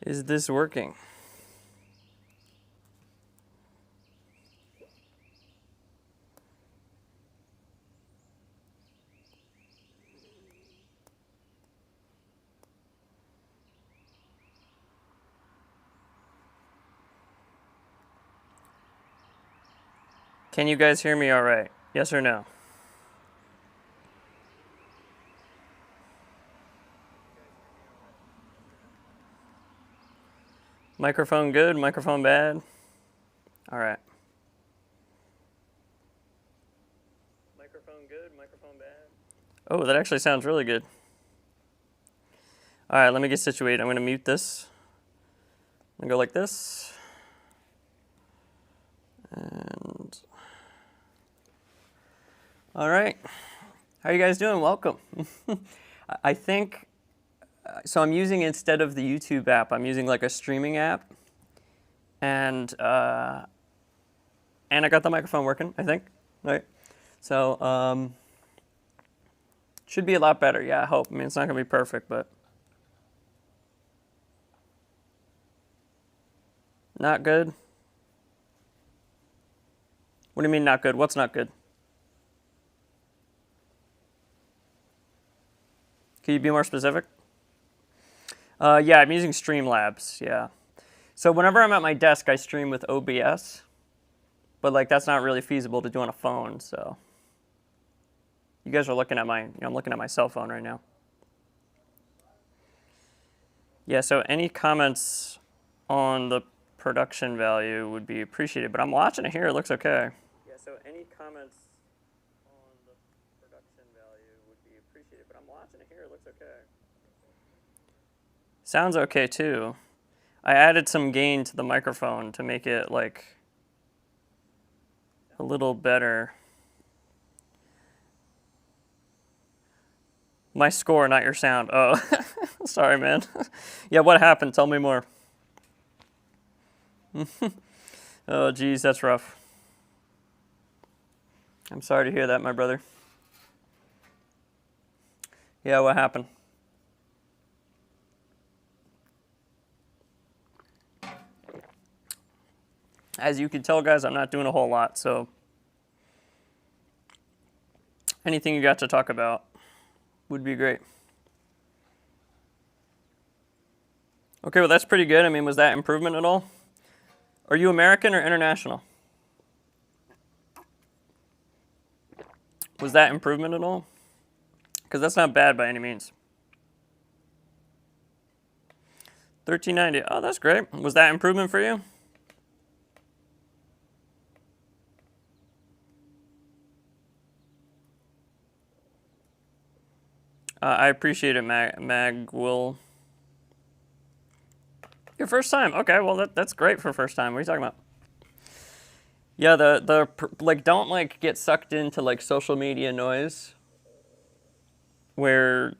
Is this working? Can you guys hear me all right? Yes or no? Microphone good, microphone bad? All right. Microphone good, microphone bad? Oh, that actually sounds really good. All right, let me get situated. I'm going to mute this. I'm going to go like this. And all right. How are you guys doing? Welcome. I think, so I'm using, instead of the YouTube app, I'm using like a streaming app. And I got the microphone working, I think. Right. So should be a lot better. Yeah, I hope. I mean, it's not going to be perfect, but not good. What do you mean not good? What's not good? Can you be more specific? Yeah, I'm using Streamlabs, yeah. So whenever I'm at my desk, I stream with OBS, but like that's not really feasible to do on a phone, so. You guys are looking at I'm looking at my cell phone right now. Yeah, so any comments on the production value would be appreciated, but I'm watching it here, it looks okay. Yeah, so any comments on the production value would be appreciated, but I'm watching it here, it looks okay. Sounds okay too. I added some gain to the microphone to make it like a little better. My score, not your sound. Oh, sorry, man. Yeah, what happened? Tell me more. Oh, geez, that's rough. I'm sorry to hear that, my brother. Yeah, what happened? As you can tell, guys, I'm not doing a whole lot, so anything you got to talk about would be great. Okay, well, that's pretty good. I mean, was that improvement at all? Are you American or international? Was that improvement at all? Because that's not bad by any means. 1390. Oh, that's great. Was that improvement for you? I appreciate it, Mag Will. Your first time? Okay, well that's great for first time. What are you talking about? Yeah, the like don't like get sucked into like social media noise, where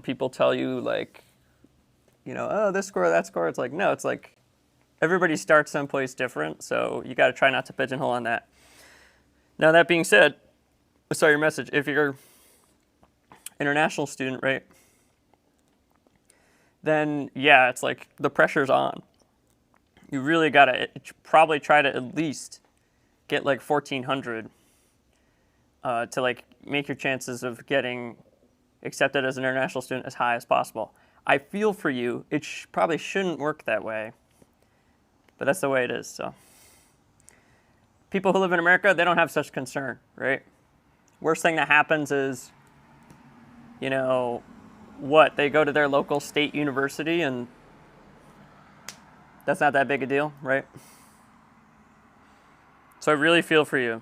people tell you like, oh this score, that score. It's like no, it's like everybody starts someplace different, so you got to try not to pigeonhole on that. Now that being said, I saw your message. If you're international student, right? Then yeah, it's like the pressure's on. You really gotta probably try to at least get like 1400 to like make your chances of getting accepted as an international student as high as possible. I feel for you. It probably shouldn't work that way, but that's the way it is. So people who live in America, they don't have such concern, right? Worst thing that happens is, what, they go to their local state university and that's not that big a deal, right? So I really feel for you.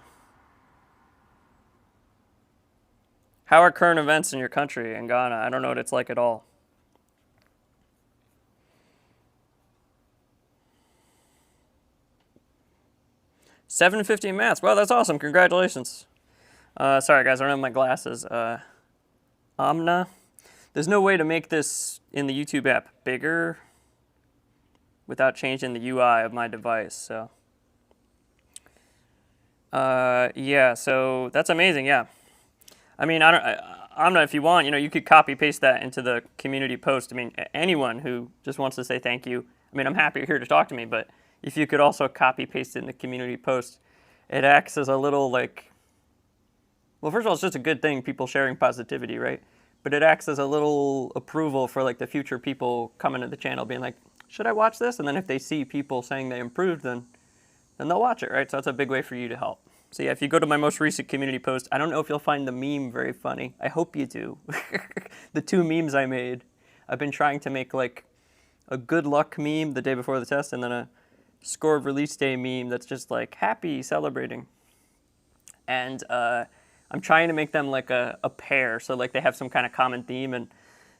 How are current events in your country, in Ghana? I don't know what it's like at all. $750 in maths. Wow, that's awesome. Congratulations. Sorry, guys, I don't have my glasses. Amna. There's no way to make this in the YouTube app bigger without changing the UI of my device. So, yeah, so that's amazing. Yeah, I mean, Amna, if you want, you could copy paste that into the community post. I mean, anyone who just wants to say thank you. I mean, I'm happy you're here to talk to me, but if you could also copy paste it in the community post, it acts as a little like, well, first of all, it's just a good thing, people sharing positivity, right? But it acts as a little approval for like the future people coming to the channel, being like, should I watch this? And then if they see people saying they improved, then they'll watch it, right? So that's a big way for you to help. So yeah, if you go to my most recent community post, I don't know if you'll find the meme very funny. I hope you do. The 2 memes I made, I've been trying to make like a good luck meme the day before the test, and then a scored release day meme that's just like happy, celebrating. And I'm trying to make them like a pair, so like they have some kind of common theme. And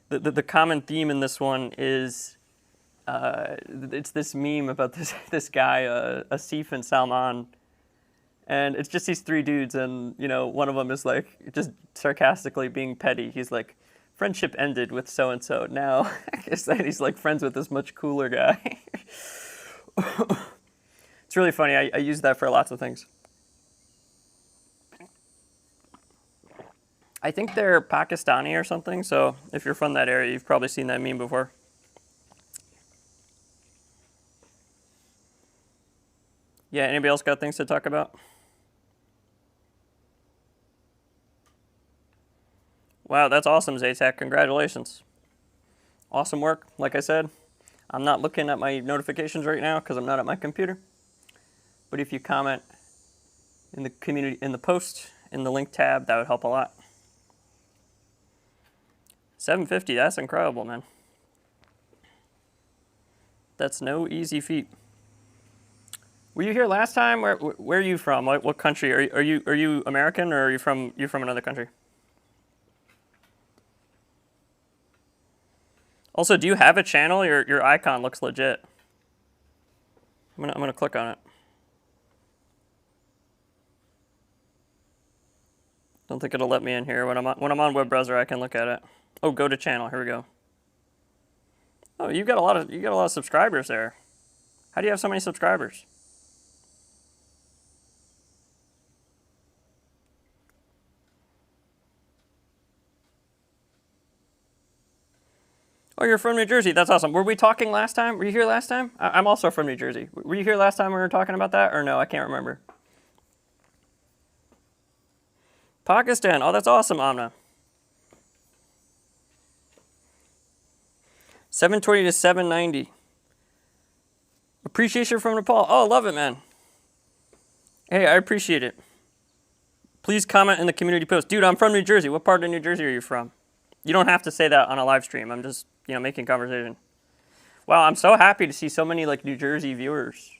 the common theme in this one is it's this meme about this guy, Asif and Salman. And it's just these 3 dudes, and one of them is like just sarcastically being petty. He's like, friendship ended with so and so. Now I guess that he's like friends with this much cooler guy. It's really funny. I use that for lots of things. I think they're Pakistani or something. So if you're from that area, you've probably seen that meme before. Yeah. Anybody else got things to talk about? Wow, that's awesome, Zaytech. Congratulations. Awesome work. Like I said, I'm not looking at my notifications right now because I'm not at my computer. But if you comment in the community, in the post, in the link tab, that would help a lot. 750, that's incredible, man. That's no easy feat. Were you here last time? Where are you from? What country? Are you American, or are you from another country? Also, do you have a channel? Your icon looks legit. I'm gonna click on it. Don't think it'll let me in here. When I'm on web browser, I can look at it. Oh, go to channel. Here we go. Oh, you got a lot of subscribers there. How do you have so many subscribers? Oh, you're from New Jersey. That's awesome. Were we talking last time? Were you here last time? I'm also from New Jersey. Were you here last time we were talking about that, or no? I can't remember. Pakistan. Oh, that's awesome, Amna. 720 to 790. Appreciation from Nepal. Oh, love it, man. Hey, I appreciate it. Please comment in the community post. Dude, I'm from New Jersey. What part of New Jersey are you from? You don't have to say that on a live stream. I'm just, making conversation. Wow, I'm so happy to see so many like New Jersey viewers.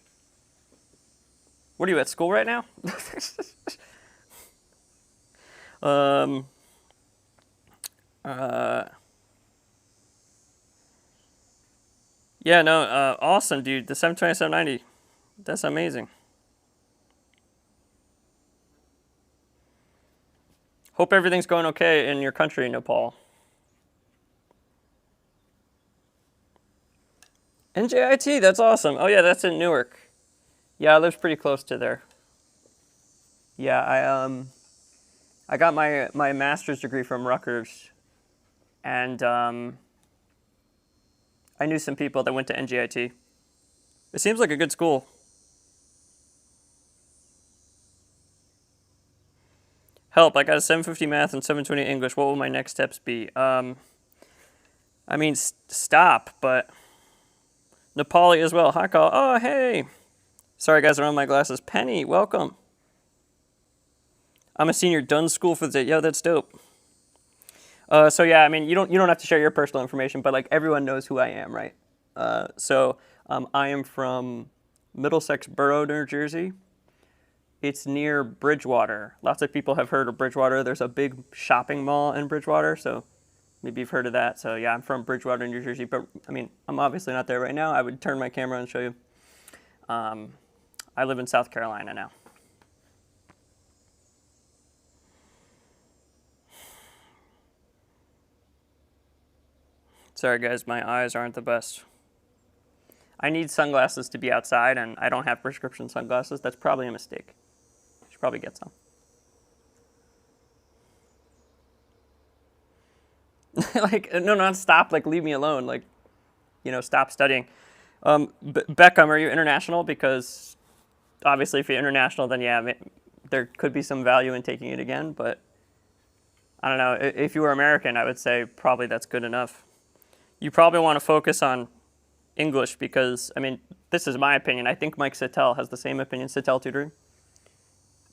What are you at school right now? Yeah, no, awesome, dude. The 720, 790. That's amazing. Hope everything's going okay in your country, Nepal. NJIT, that's awesome. Oh yeah, that's in Newark. Yeah, I live pretty close to there. Yeah, I got my master's degree from Rutgers, and I knew some people that went to NJIT. It seems like a good school. Help, I got a 750 math and 720 English. What will my next steps be? I mean, stop, but Nepali as well. Hi, call. Oh, hey. Sorry, guys, I don't have my glasses. Penny, welcome. I'm a senior, done school for the day. Yo, that's dope. So yeah, I mean, you don't have to share your personal information, but like everyone knows who I am, right? I am from Middlesex Borough, New Jersey. It's near Bridgewater. Lots of people have heard of Bridgewater. There's a big shopping mall in Bridgewater, so maybe you've heard of that. So yeah, I'm from Bridgewater, New Jersey, but I mean, I'm obviously not there right now. I would turn my camera and show you. I live in South Carolina now. Sorry guys, my eyes aren't the best. I need sunglasses to be outside, and I don't have prescription sunglasses. That's probably a mistake. I should probably get some. Like, no, not stop. Like, leave me alone. Like, stop studying. Beckham, are you international? Because obviously, if you're international, then yeah, there could be some value in taking it again. But I don't know. If you were American, I would say probably that's good enough. You probably want to focus on English because, I mean, this is my opinion. I think Mike Sittel has the same opinion, Sittel Tutoring,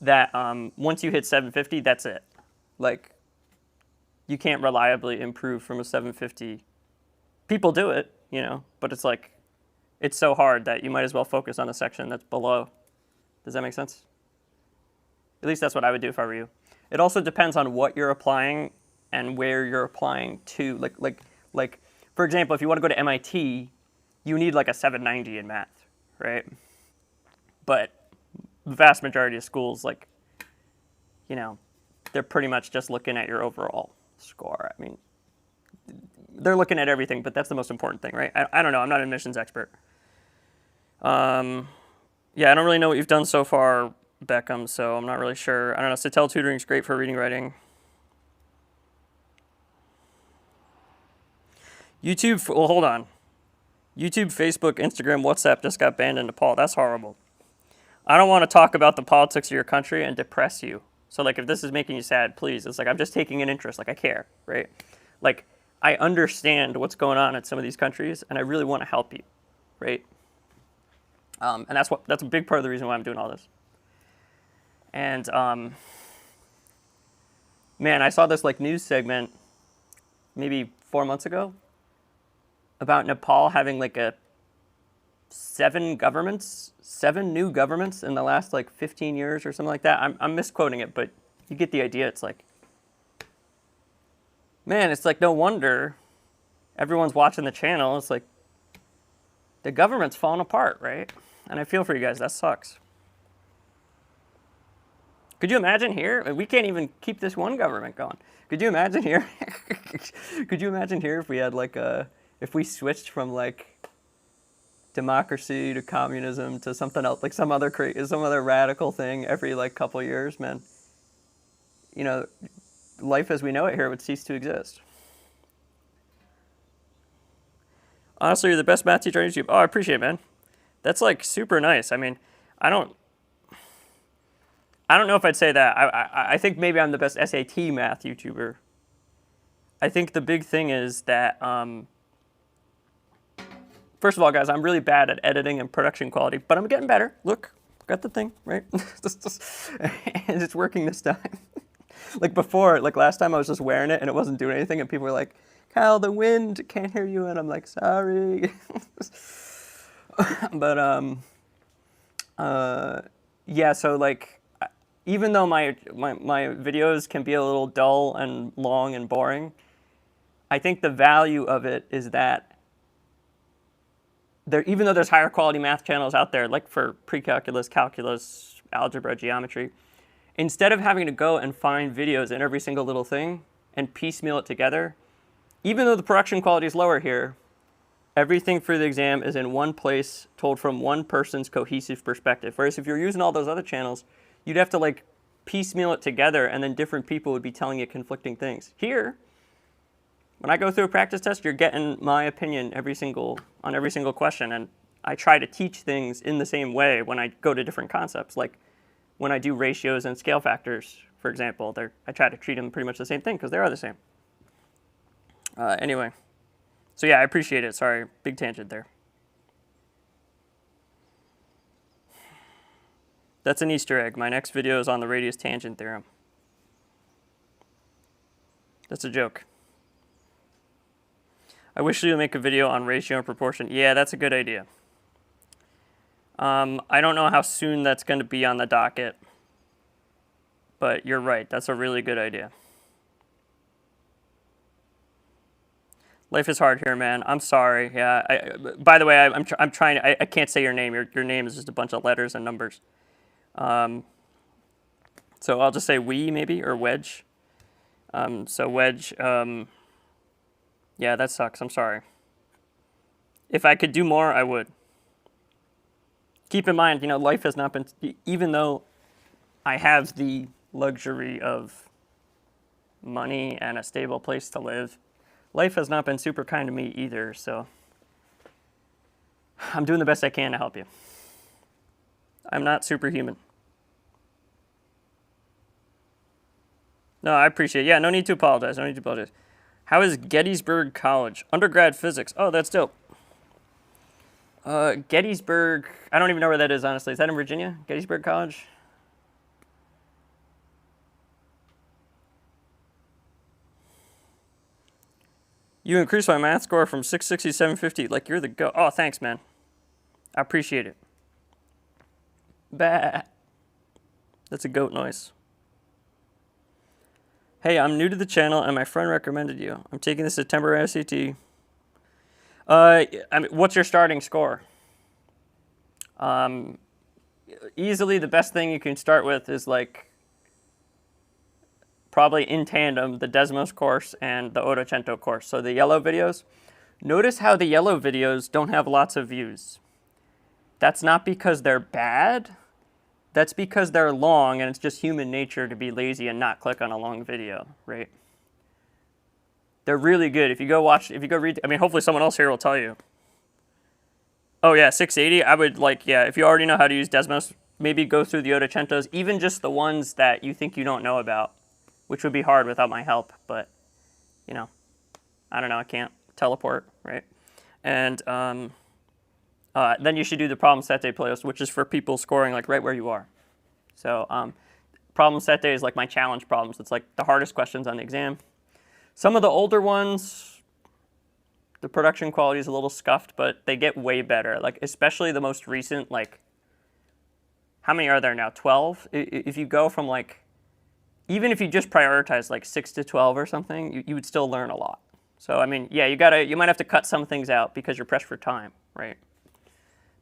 that once you hit 750, that's it. Like, you can't reliably improve from a 750. People do it, but it's like, it's so hard that you might as well focus on the section that's below. Does that make sense? At least that's what I would do if I were you. It also depends on what you're applying and where you're applying to. Like, for example, if you want to go to MIT, you need like a 790 in math, right? But the vast majority of schools, like, they're pretty much just looking at your overall score. I mean, they're looking at everything, but that's the most important thing, right? I don't know. I'm not an admissions expert. Yeah, I don't really know what you've done so far, Beckham, so I'm not really sure. I don't know. Sittel Tutoring is great for reading, writing. YouTube, well, hold on. YouTube, Facebook, Instagram, WhatsApp just got banned in Nepal. That's horrible. I don't want to talk about the politics of your country and depress you. So, like, if this is making you sad, please. It's like, I'm just taking an interest. Like, I care, right? Like, I understand what's going on in some of these countries, and I really want to help you, right? And that's a big part of the reason why I'm doing all this. And, man, I saw this, like, news segment maybe 4 months ago about Nepal having, like, seven new governments in the last like 15 years or something like that. I'm misquoting it, but you get the idea. It's like, man, it's like no wonder everyone's watching the channel. It's like the government's falling apart, right? And I feel for you guys. That sucks. Could you imagine here? We can't even keep this one government going. Could you imagine here? Could you imagine here if we had like if we switched from like democracy to communism to something else, like some other radical thing every like couple years, man? Life as we know it here would cease to exist. Honestly, you're the best math teacher on YouTube. Oh, I appreciate it, man. That's like super nice. I mean, I don't know if I'd say that. I think maybe I'm the best SAT math YouTuber. I think the big thing is that, first of all, guys, I'm really bad at editing and production quality, but I'm getting better. Look, got the thing, right? And it's working this time. Like before, like last time I was just wearing it and it wasn't doing anything, and people were like, Kyle, the wind, can't hear you, and I'm like, sorry. But, yeah, so like, even though my videos can be a little dull and long and boring, I think the value of it is that even though there's higher quality math channels out there, like for pre-calculus, calculus, algebra, geometry, instead of having to go and find videos in every single little thing and piecemeal it together, even though the production quality is lower here, everything for the exam is in one place, told from one person's cohesive perspective. Whereas if you're using all those other channels, you'd have to like piecemeal it together, and then different people would be telling you conflicting things. Here, when I go through a practice test, you're getting my opinion on every single question, and I try to teach things in the same way when I go to different concepts. Like when I do ratios and scale factors, for example, I try to treat them pretty much the same thing because they are the same. Anyway, so yeah, I appreciate it. Sorry, big tangent there. That's an Easter egg. My next video is on the radius tangent theorem. That's a joke. I wish you would make a video on ratio and proportion. Yeah, that's a good idea. I don't know how soon that's going to be on the docket, but you're right. That's a really good idea. Life is hard here, man. I'm sorry. Yeah. By the way, I'm trying. I can't say your name. Your name is just a bunch of letters and numbers. So I'll just say we maybe, or wedge. So wedge. Yeah, that sucks. I'm sorry. If I could do more, I would. Keep in mind, life has not been, even though I have the luxury of money and a stable place to live, life has not been super kind to me either, so I'm doing the best I can to help you. I'm not superhuman. No, I appreciate it. Yeah, no need to apologize. No need to apologize. How is Gettysburg College? Undergrad physics. Oh, that's dope. Gettysburg, I don't even know where that is, honestly. Is that in Virginia? Gettysburg College? You increased my math score from 660 to 750. Like, you're the go. Oh, thanks, man. I appreciate it. Bah. That's a goat noise. Hey, I'm new to the channel, and my friend recommended you. I'm taking the September SAT. I mean, what's your starting score? Easily the best thing you can start with is like probably in tandem the Desmos course and the Ottocento course. So the yellow videos. Notice how the yellow videos don't have lots of views. That's not because they're bad. That's because they're long, and it's just human nature to be lazy and not click on a long video, right? They're really good. If you go read, I mean, hopefully someone else here will tell you. Oh yeah, 680, I would like, yeah, if you already know how to use Desmos, maybe go through the Ottocentos, even just the ones that you think you don't know about, which would be hard without my help, but, you know, I don't know, I can't teleport, right? And then you should do the problem set day playlist, which is for people scoring like right where you are. So problem set day is like my challenge problems. It's like the hardest questions on the exam. Some of the older ones, the production quality is a little scuffed, but they get way better. Like especially the most recent, like how many are there now? 12? If you go from like, even if you just prioritize like 6 to 12 or something, you would still learn a lot. So I mean, yeah, you might have to cut some things out because you're pressed for time, right?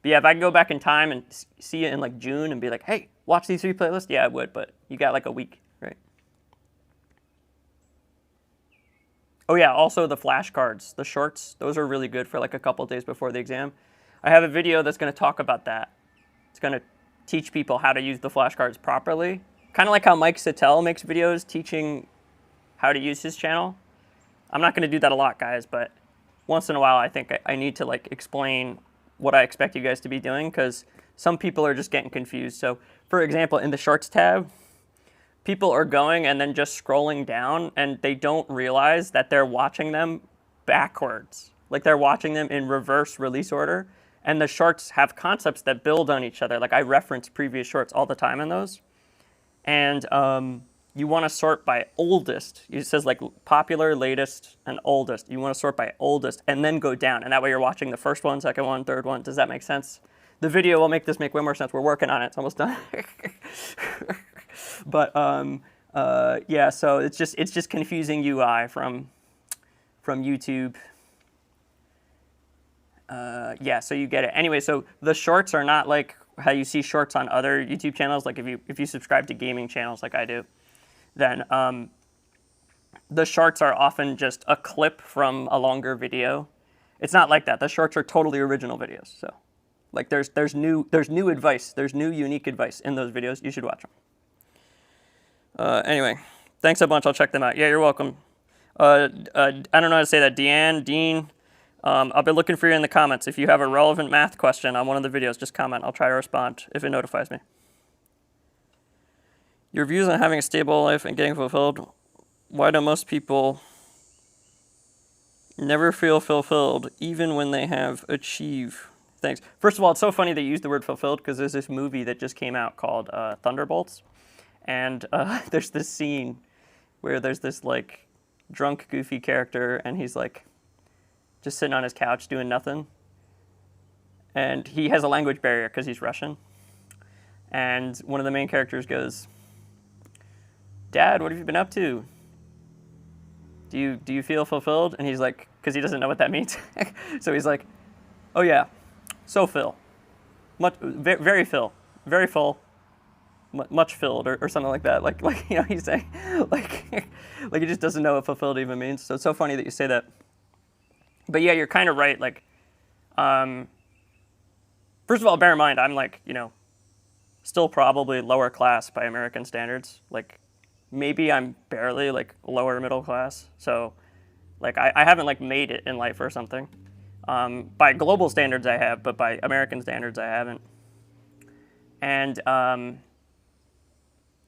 But yeah, if I could go back in time and see it in like June and be like, hey, watch these 3 playlists, yeah, I would, but you got like a week, right? Oh yeah, also the flashcards, the shorts, those are really good for like a couple days before the exam. I have a video that's going to talk about that. It's going to teach people how to use the flashcards properly. Kind of like how Mike Sattel makes videos teaching how to use his channel. I'm not going to do that a lot, guys, but once in a while I think I need to like explain what I expect you guys to be doing because some people are just getting confused. So for example, in the shorts tab, people are going and then just scrolling down and they don't realize that they're watching them backwards. Like they're watching them in reverse release order. And the shorts have concepts that build on each other. Like I reference previous shorts all the time in those. And you want to sort by oldest. It says like popular, latest, and oldest. You want to sort by oldest and then go down. And that way you're watching the first one, second one, third one. Does that make sense? The video will make this make way more sense. We're working on it. It's almost done. But yeah, so it's just confusing UI from YouTube. Yeah, so you get it. Anyway, so the shorts are not like how you see shorts on other YouTube channels. Like if you subscribe to gaming channels like I do, then the shorts are often just a clip from a longer video. It's not like that. The shorts are totally original videos. So like there's new advice. There's new unique advice in those videos. You should watch them. Anyway, thanks a bunch. I'll check them out. Yeah, you're welcome. I don't know how to say that. Dean. I'll be looking for you in the comments. If you have a relevant math question on one of the videos, just comment. I'll try to respond if it notifies me. Your views on having a stable life and getting fulfilled. Why do most people never feel fulfilled even when they have achieved things? First of all, it's so funny they use the word fulfilled because there's this movie that just came out called Thunderbolts. And there's this scene where there's this like drunk, goofy character and he's like just sitting on his couch doing nothing. And he has a language barrier because he's Russian. And one of the main characters goes, Dad, what have you been up to? Do you feel fulfilled? And he's like, because he doesn't know what that means. So he's like, oh yeah, so fill. Very fill. Very full. Much filled or something like that. Like you know, he's saying, like he just doesn't know what fulfilled even means. So it's so funny that you say that. But yeah, you're kind of right. Like, first of all, bear in mind, I'm like, you know, still probably lower class by American standards. Like, maybe I'm barely like lower middle class. So Like I haven't like made it in life or something. By global standards, I have, but by American standards, I haven't. And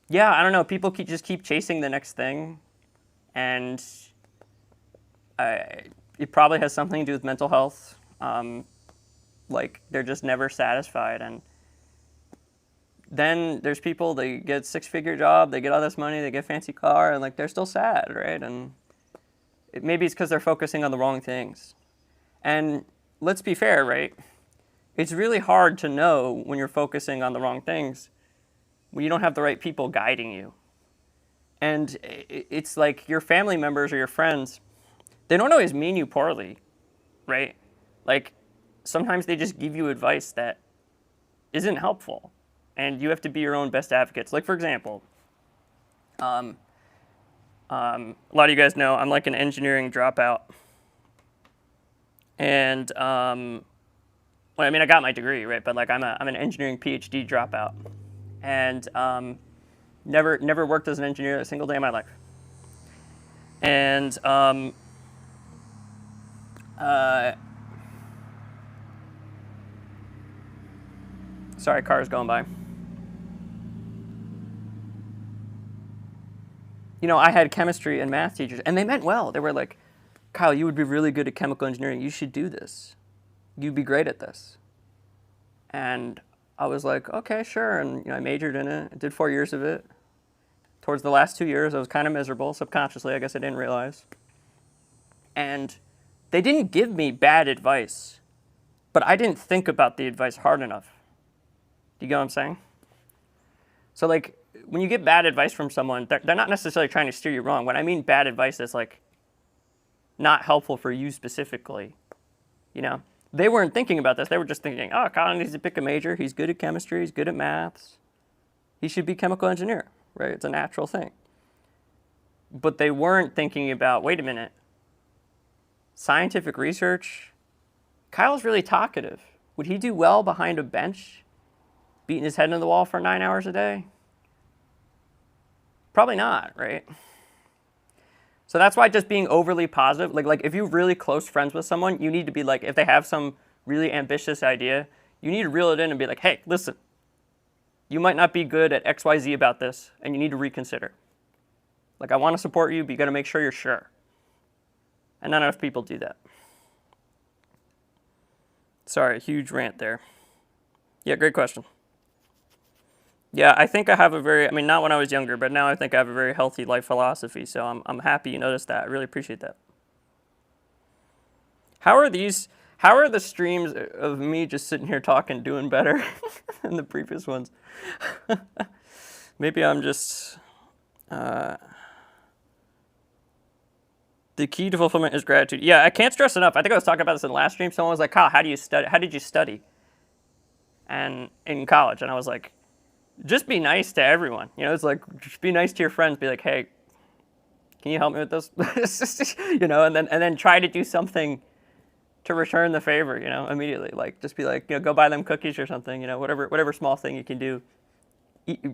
yeah, I don't know. People just keep chasing the next thing, and it probably has something to do with mental health. Like they're just never satisfied, and then there's people, they get six-figure job, they get all this money, they get a fancy car, and like they're still sad, right? And maybe it's because they're focusing on the wrong things. And let's be fair, right? It's really hard to know when you're focusing on the wrong things when you don't have the right people guiding you. And it's like your family members or your friends, they don't always mean you poorly, right? Like sometimes they just give you advice that isn't helpful, and you have to be your own best advocates. Like for example, a lot of you guys know I'm like an engineering dropout, and well, I mean I got my degree, right? But like I'm an engineering PhD dropout, and never worked as an engineer a single day in my life, and sorry, cars going by. You know, I had chemistry and math teachers, and they meant well. They were like, Kyle, you would be really good at chemical engineering. You should do this. You'd be great at this. And I was like, okay, sure. And you know, I majored in it. I did 4 years of it. Towards the last 2 years, I was kind of miserable, subconsciously. I guess I didn't realize. And they didn't give me bad advice, but I didn't think about the advice hard enough. Do you get what I'm saying? So like, when you get bad advice from someone, they're not necessarily trying to steer you wrong. When I mean bad advice, that's like not helpful for you specifically. You know, they weren't thinking about this. They were just thinking, oh, Kyle needs to pick a major. He's good at chemistry. He's good at maths. He should be chemical engineer, right? It's a natural thing. But they weren't thinking about, wait a minute, scientific research, Kyle's really talkative. Would he do well behind a bench, beating his head into the wall for 9 hours a day? Probably not, right? So that's why just being overly positive, like if you're really close friends with someone, you need to be like, if they have some really ambitious idea, you need to reel it in and be like, hey, listen, you might not be good at XYZ about this, and you need to reconsider. Like, I want to support you, but you got to make sure you're sure. And not enough people do that. Sorry, huge rant there. Yeah, great question. Yeah, I think I have a very, I mean, not when I was younger, but now I think I have a very healthy life philosophy, so I'm happy you noticed that. I really appreciate that. How are the streams of me just sitting here talking doing better than the previous ones? Maybe I'm just, the key to fulfillment is gratitude. Yeah, I can't stress enough. I think I was talking about this in the last stream. Someone was like, Kyle, how did you study? And in college, and I was like, just be nice to everyone. You know, it's like, just be nice to your friends. Be like, hey, can you help me with this? You know, and then try to do something to return the favor, you know, immediately. Like, just be like, you know, go buy them cookies or something, you know, whatever small thing you can do.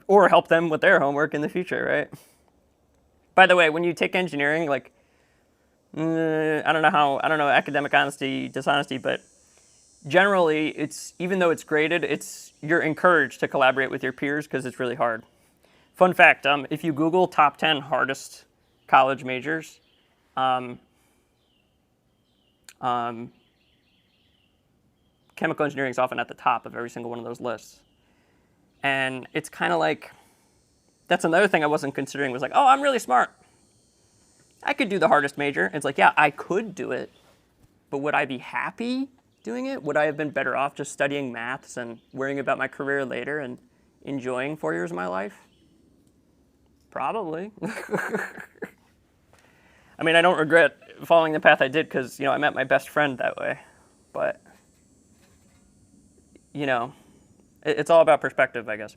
Or help them with their homework in the future, right? By the way, when you take engineering, like, I don't know academic honesty, dishonesty, but generally, even though it's graded, you're encouraged to collaborate with your peers because it's really hard. Fun fact, if you Google top 10 hardest college majors, chemical engineering is often at the top of every single one of those lists. And it's kind of like, that's another thing I wasn't considering, was like, oh, I'm really smart. I could do the hardest major. It's like, yeah, I could do it, but would I be happy doing it? Would I have been better off just studying maths and worrying about my career later and enjoying 4 years of my life? Probably. I mean, I don't regret following the path I did because, you know, I met my best friend that way. But, you know, it's all about perspective, I guess.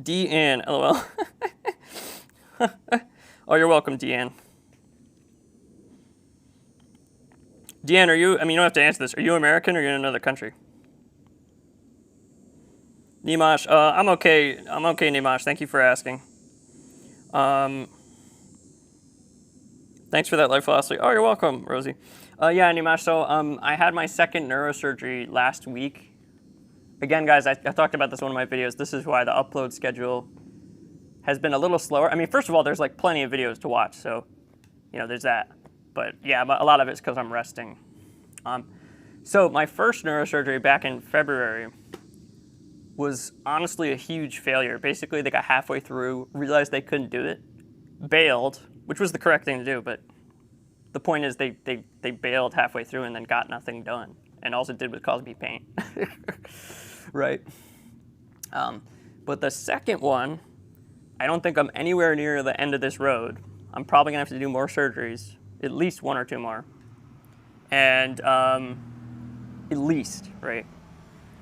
Deanne, LOL. Oh, you're welcome, Deanne. Deanne, are you, I mean, you don't have to answer this. Are you American or are you in another country? Nimash, I'm okay. I'm okay, Nimash. Thank you for asking. Um, Thanks for that life philosophy. Oh, you're welcome, Rosie. Yeah, Nimash. So I had my second neurosurgery last week. Again, guys, I talked about this in one of my videos. This is why the upload schedule has been a little slower. I mean, first of all, there's like plenty of videos to watch, so there's that. But yeah, a lot of it's because I'm resting. So my first neurosurgery back in February was honestly a huge failure. Basically, they got halfway through, realized they couldn't do it, bailed, which was the correct thing to do, but the point is they bailed halfway through and then got nothing done. And all it did was cause me pain. Right? But the second one, I don't think I'm anywhere near the end of this road. I'm probably going to have to do more surgeries, at least one or two more. And at least, right?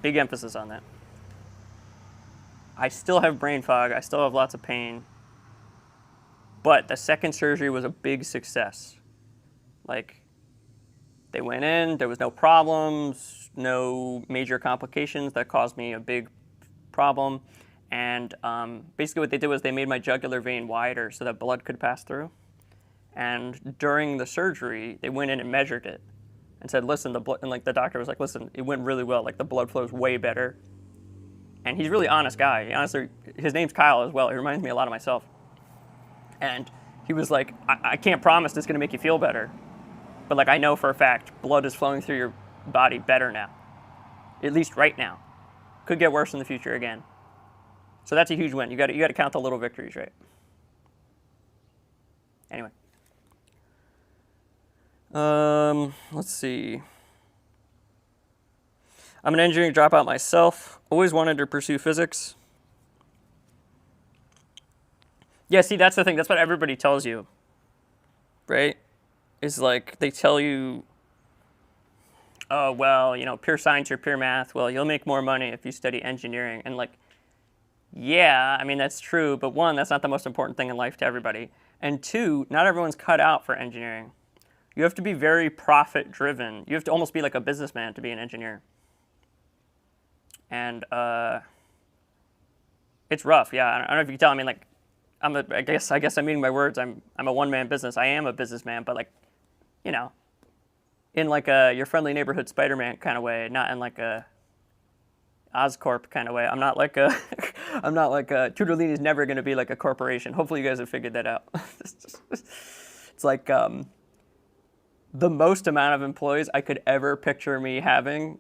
Big emphasis on that. I still have brain fog. I still have lots of pain. But the second surgery was a big success. Like, they went in, there was no problems, no major complications that caused me a big problem. And basically what they did was they made my jugular vein wider so that blood could pass through. And during the surgery, they went in and measured it and said, listen, the blood, and like the doctor was like, listen, it went really well. Like the blood flows way better. And he's a really honest guy. Honestly, his name's Kyle as well. He reminds me a lot of myself. And he was like, I can't promise it's going to make you feel better. But like I know for a fact, blood is flowing through your body better now. At least right now. Could get worse in the future again. So that's a huge win. You got to count the little victories, right? Anyway. Let's see. I'm an engineering dropout myself. Always wanted to pursue physics. Yeah, see, that's the thing. That's what everybody tells you, right? Is like they tell you, oh, well, pure science or pure math. Well, you'll make more money if you study engineering. And like, yeah, I mean, that's true. But one, that's not the most important thing in life to everybody. And two, not everyone's cut out for engineering. You have to be very profit driven. You have to almost be like a businessman to be an engineer. And it's rough. Yeah, I don't know if you can tell. I mean, like, I guess I'm eating my words. I'm a one-man business. I am a businessman, but like, in like a your friendly neighborhood Spider-Man kind of way, not in like a Oscorp kind of way. I'm not like a Tudorlini's never going to be like a corporation. Hopefully you guys have figured that out. It's like the most amount of employees I could ever picture me having.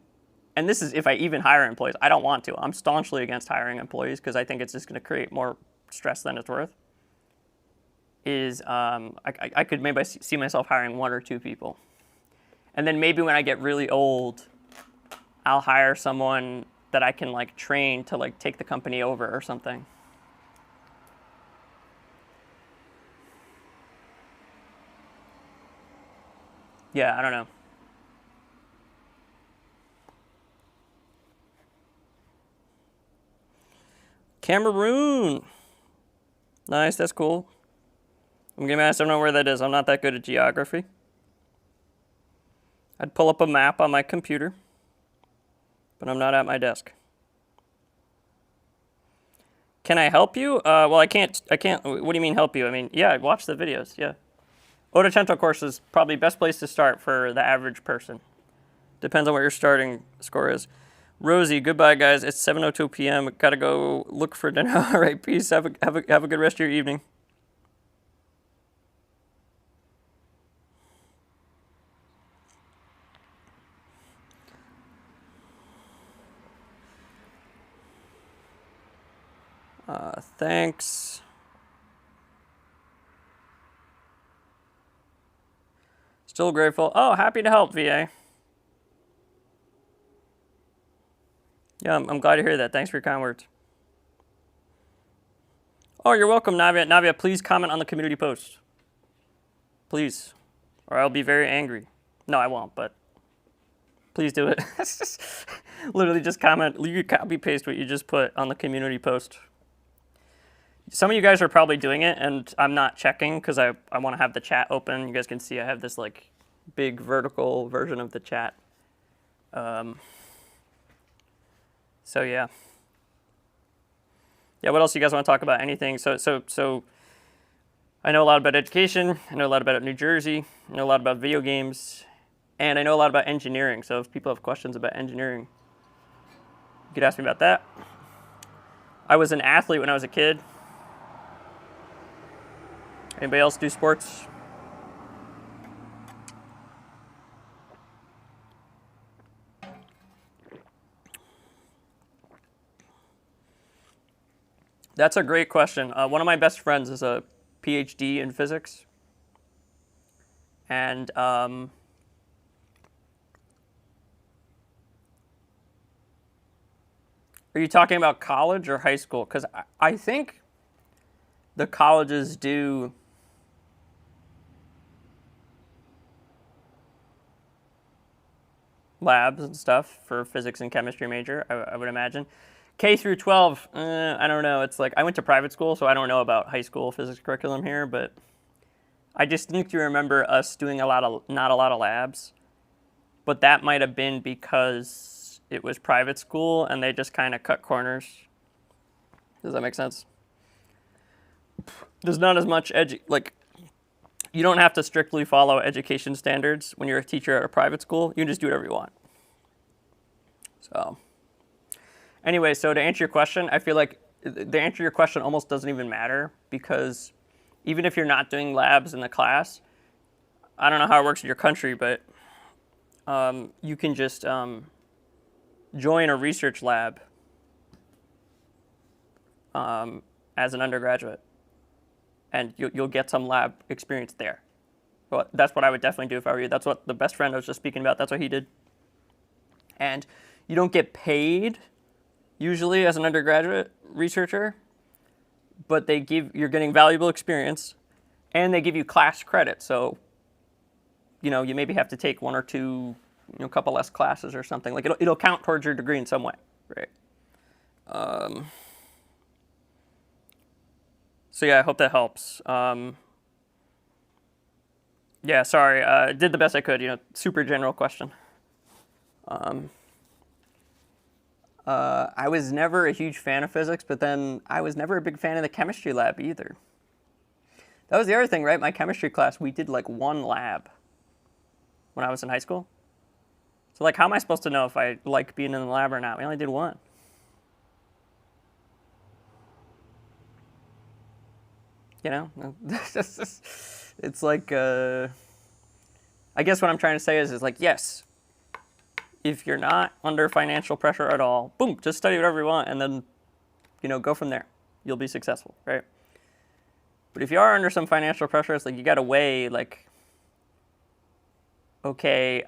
And this is if I even hire employees. I don't want to. I'm staunchly against hiring employees because I think it's just going to create more stress than it's worth. I could maybe see myself hiring one or two people. And then maybe when I get really old, I'll hire someone that I can like train to like take the company over or something. Yeah, I don't know. Cameroon. Nice, that's cool. I'm getting asked, I don't know where that is. I'm not that good at geography. I'd pull up a map on my computer, but I'm not at my desk. Can I help you? Well, I can't. What do you mean help you? I mean, yeah, watch the videos, yeah. Ottocento course is probably best place to start for the average person. Depends on what your starting score is. Rosie, goodbye, guys. It's 7:02 p.m. Gotta go look for dinner. All right, peace. Have a good rest of your evening. Thanks. Still grateful. Oh, happy to help, VA. Yeah, I'm glad to hear that. Thanks for your kind words. Oh, you're welcome, Navia. Navia, please comment on the community post. Please. Or I'll be very angry. No, I won't, but please do it. Literally just comment. You copy paste what you just put on the community post. Some of you guys are probably doing it, and I'm not checking because I want to have the chat open. You guys can see I have this like big vertical version of the chat. So yeah. Yeah, what else you guys want to talk about? Anything? So I know a lot about education. I know a lot about New Jersey. I know a lot about video games, and I know a lot about engineering. So if people have questions about engineering, you could ask me about that. I was an athlete when I was a kid. Anybody else do sports? That's a great question. One of my best friends is a PhD in physics, and are you talking about college or high school? Because I think the colleges do labs and stuff for physics and chemistry major, I would imagine. K through 12, I don't know. It's like I went to private school, so I don't know about high school physics curriculum here, but I distinctly remember us doing not a lot of labs, but that might have been because it was private school and they just kind of cut corners. Does that make sense? There's not as much you don't have to strictly follow education standards when you're a teacher at a private school. You can just do whatever you want. So anyway, so to answer your question, I feel like the answer to your question almost doesn't even matter, because even if you're not doing labs in the class, I don't know how it works in your country, but you can just join a research lab as an undergraduate, and you'll get some lab experience there. But that's what I would definitely do if I were you. That's what the best friend I was just speaking about, that's what he did. And you don't get paid usually as an undergraduate researcher, but you're getting valuable experience, and they give you class credit. So, you maybe have to take one or two, a couple less classes or something. Like it'll count towards your degree in some way, right? So yeah, I hope that helps. Yeah, sorry, did the best I could. Super general question. I was never a huge fan of physics, but then I was never a big fan of the chemistry lab either. That was the other thing, right? My chemistry class, we did like one lab when I was in high school. So like, how am I supposed to know if I like being in the lab or not? We only did one. It's like, I guess what I'm trying to say is like, yes, if you're not under financial pressure at all, boom, just study whatever you want, and then, go from there. You'll be successful, right? But if you are under some financial pressure, it's like you got to weigh, like, okay,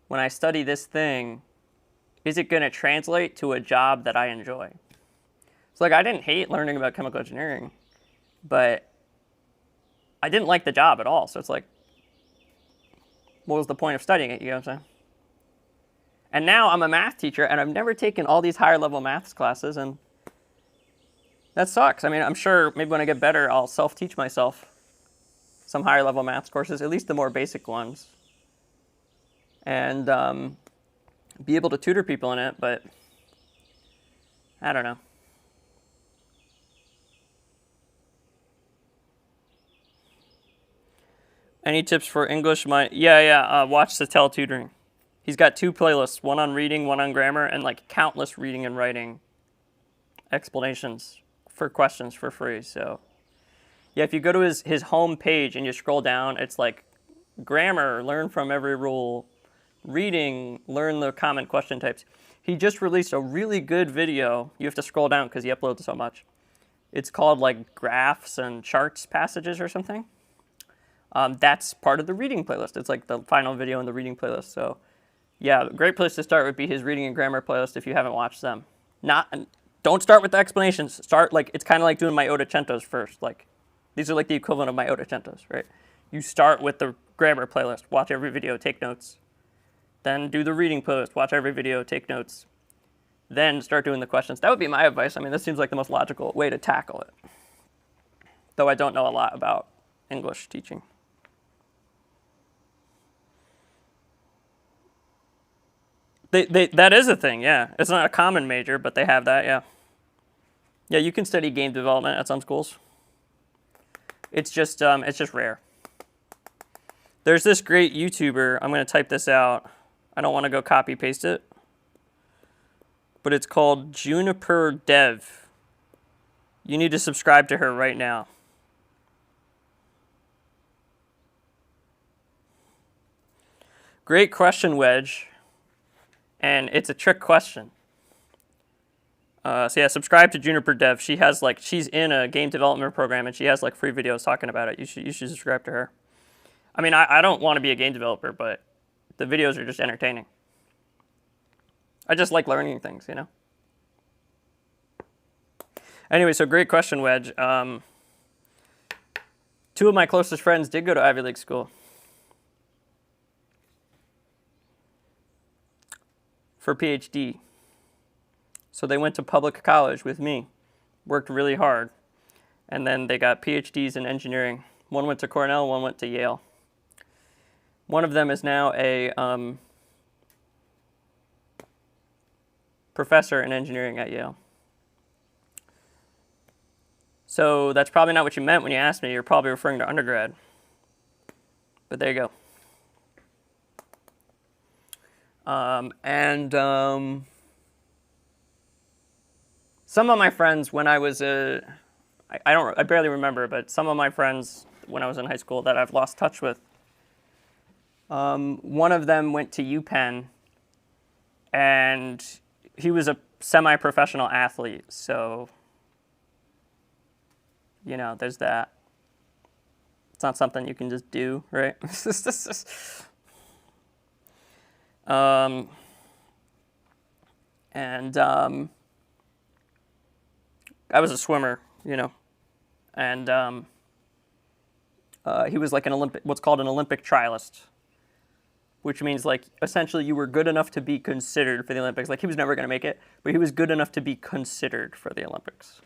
when I study this thing, is it going to translate to a job that I enjoy? It's like, I didn't hate learning about chemical engineering, but I didn't like the job at all. So it's like, what was the point of studying it? You know what I'm saying? And now I'm a math teacher, and I've never taken all these higher level maths classes, and that sucks. I mean, I'm sure maybe when I get better, I'll self-teach myself some higher level maths courses, at least the more basic ones, and be able to tutor people in it, but I don't know. Any tips for English? Watch Satel Tutoring. He's got 2 playlists, one on reading, one on grammar, and like countless reading and writing explanations for questions for free. So yeah, if you go to his home page and you scroll down, it's like grammar, learn from every rule, reading, learn the common question types. He just released a really good video. You have to scroll down because he uploads so much. It's called like graphs and charts passages or something. That's part of the reading playlist. It's like the final video in the reading playlist. So yeah, a great place to start would be his reading and grammar playlist if you haven't watched them. Don't start with the explanations. Start like, it's kind of like doing my Ottacentos first. Like, these are like the equivalent of my Ottacentos, right? You start with the grammar playlist, watch every video, take notes. Then do the reading playlist, watch every video, take notes. Then start doing the questions. That would be my advice. I mean, this seems like the most logical way to tackle it. Though I don't know a lot about English teaching. That is a thing, yeah. It's not a common major, but they have that, yeah. Yeah, you can study game development at some schools. It's just rare. There's this great YouTuber. I'm going to type this out. I don't want to go copy paste it. But it's called Juniper Dev. You need to subscribe to her right now. Great question, Wedge. And it's a trick question. So yeah, subscribe to Juniper Dev. She has she's in a game development program and she has free videos talking about it. You should subscribe to her. I mean, I don't want to be a game developer, but the videos are just entertaining. I just like learning things, you know? Anyway, so great question, Wedge. 2 of my closest friends did go to Ivy League school. For PhD. So they went to public college with me, worked really hard, and then they got PhDs in engineering. One went to Cornell, one went to Yale. One of them is now a professor in engineering at Yale. So that's probably not what you meant when you asked me. You're probably referring to undergrad. But there you go. Some of my friends when I was I barely remember, but some of my friends when I was in high school that I've lost touch with, one of them went to UPenn, and he was a semi-professional athlete, so, you know, there's that. It's not something you can just do, right? I was a swimmer, you know, and he was like what's called an Olympic trialist, which means essentially you were good enough to be considered for the Olympics. He was never going to make it, but he was good enough to be considered for the Olympics.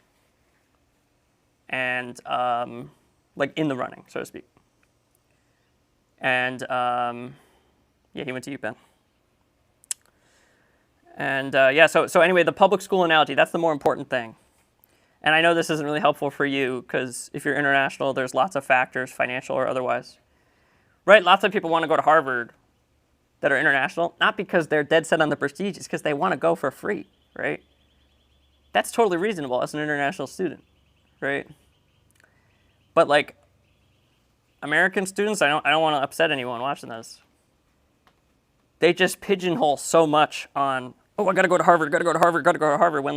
And in the running, so to speak. And yeah, he went to UPenn. And yeah, so anyway, the public school analogy, that's the more important thing. And I know this isn't really helpful for you because if you're international, there's lots of factors, financial or otherwise. Right? Lots of people want to go to Harvard that are international, not because they're dead set on the prestige, it's because they want to go for free, right? That's totally reasonable as an international student, right? But American students, I don't want to upset anyone watching this. They just pigeonhole so much on, oh, I got to go to Harvard, got to go to Harvard, got to go to Harvard, when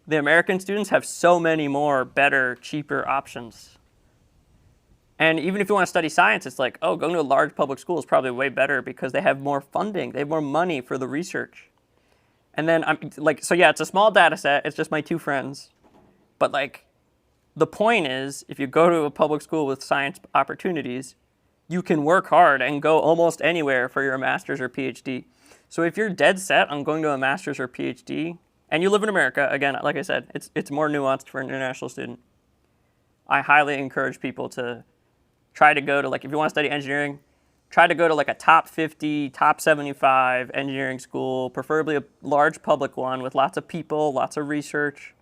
the American students have so many more better, cheaper options. And even if you want to study science, it's oh, going to a large public school is probably way better because they have more funding. They have more money for the research. And then, so yeah, it's a small data set. It's just my 2 friends. But the point is, if you go to a public school with science opportunities, you can work hard and go almost anywhere for your master's or PhD. So if you're dead set on going to a master's or PhD, and you live in America, again, like I said, it's more nuanced for an international student. I highly encourage people to try to go to, if you want to study engineering, try to go to a top 50, top 75 engineering school, preferably a large public one with lots of people, lots of research,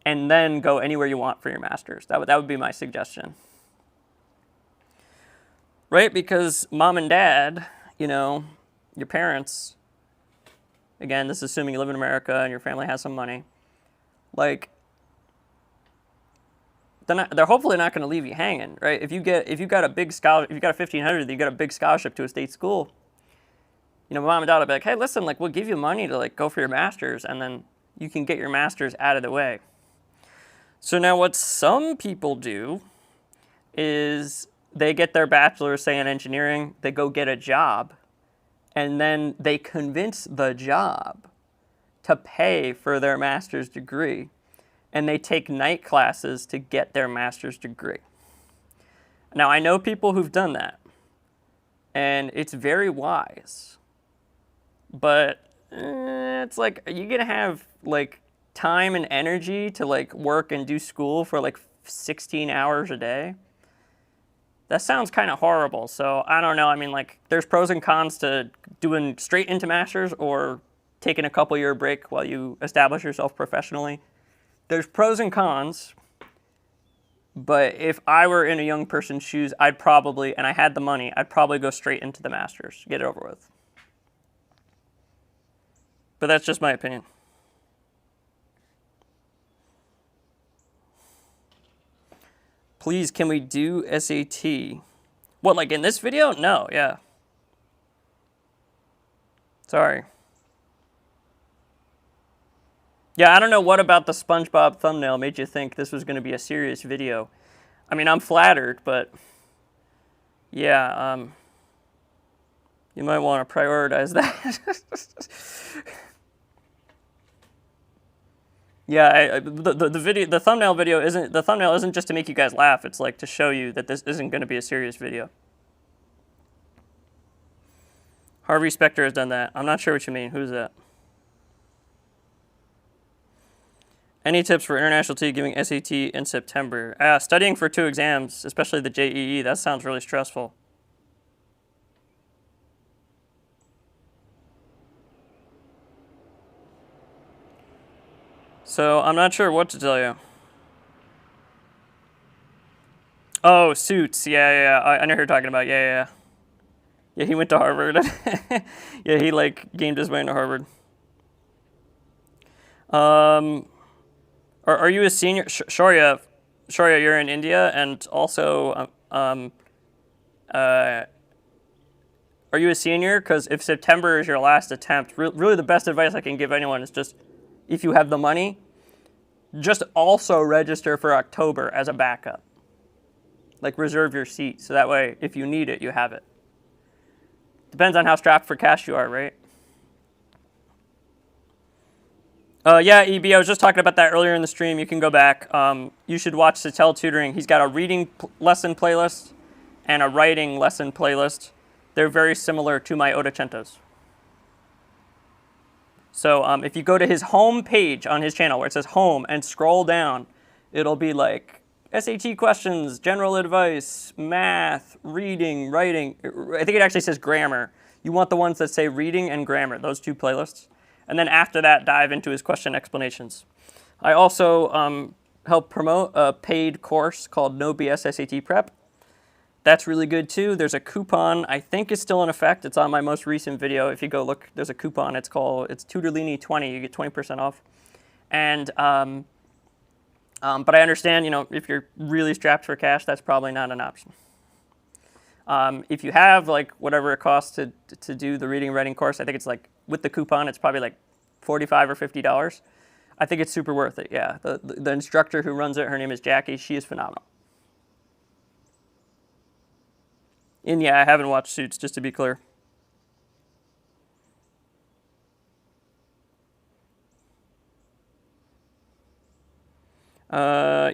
and then go anywhere you want for your master's. That would be my suggestion. Right? Because mom and dad, your parents, again, this is assuming you live in America and your family has some money, they're hopefully not going to leave you hanging, right? If you got a big scholarship, if you got a 1,500, you got a big scholarship to a state school, mom and dad will be hey, listen, we'll give you money to go for your master's, and then you can get your master's out of the way. So now what some people do is they get their bachelor's, say in engineering, they go get a job, and then they convince the job to pay for their master's degree, and they take night classes to get their master's degree. Now, I know people who've done that, and it's very wise, but it's are you going to have, time and energy to, work and do school for, 16 hours a day? That sounds kind of horrible, so I don't know. I mean, there's pros and cons to doing straight into master's or taking a couple-year break while you establish yourself professionally. there's pros and cons, but if I were in a young person's shoes, I'd probably, and I had the money, I'd probably go straight into the Masters, get it over with. But that's just my opinion. Please, can we do SAT? What, like in this video? No, yeah. Sorry. Yeah, I don't know what about the SpongeBob thumbnail made you think this was going to be a serious video. I mean, I'm flattered, but yeah, you might want to prioritize that. Yeah, the thumbnail video isn't just to make you guys laugh. It's like to show you that this isn't going to be a serious video. Harvey Specter has done that. I'm not sure what you mean. Who's that? Any tips for international T giving SAT in September? Studying for 2 exams, especially the JEE, that sounds really stressful. So I'm not sure what to tell you. Oh, Suits. Yeah. I know who you're talking about. Yeah. Yeah, he went to Harvard. Yeah, he like gamed his way into Harvard. Are you a senior? Shaurya, you're in India, and also, are you a senior? Because if September is your last attempt, really the best advice I can give anyone is just, if you have the money, just also register for October as a backup. Like reserve your seat, so that way, if you need it, you have it. Depends on how strapped for cash you are, right? Yeah, EB, I was just talking about that earlier in the stream. You can go back. You should watch Satel Tutoring. He's got a reading lesson playlist and a writing lesson playlist. They're very similar to my Ottacento's. So if you go to his home page on his channel where it says home and scroll down, it'll be like SAT questions, general advice, math, reading, writing. I think it actually says grammar. You want the ones that say reading and grammar, those 2 playlists. And then after that, dive into his question explanations. I also help promote a paid course called No BS SAT Prep. That's really good too. There's a coupon, I think it's still in effect. It's on my most recent video. If you go look, there's a coupon. It's Tutorlini20. You get 20% off. And but I understand, if you're really strapped for cash, that's probably not an option. If you have like whatever it costs to do the reading and writing course, I think it's like with the coupon, it's probably like $45 or $50. I think it's super worth it. Yeah, the instructor who runs it, her name is Jackie. She is phenomenal. And yeah, I haven't watched Suits, just to be clear.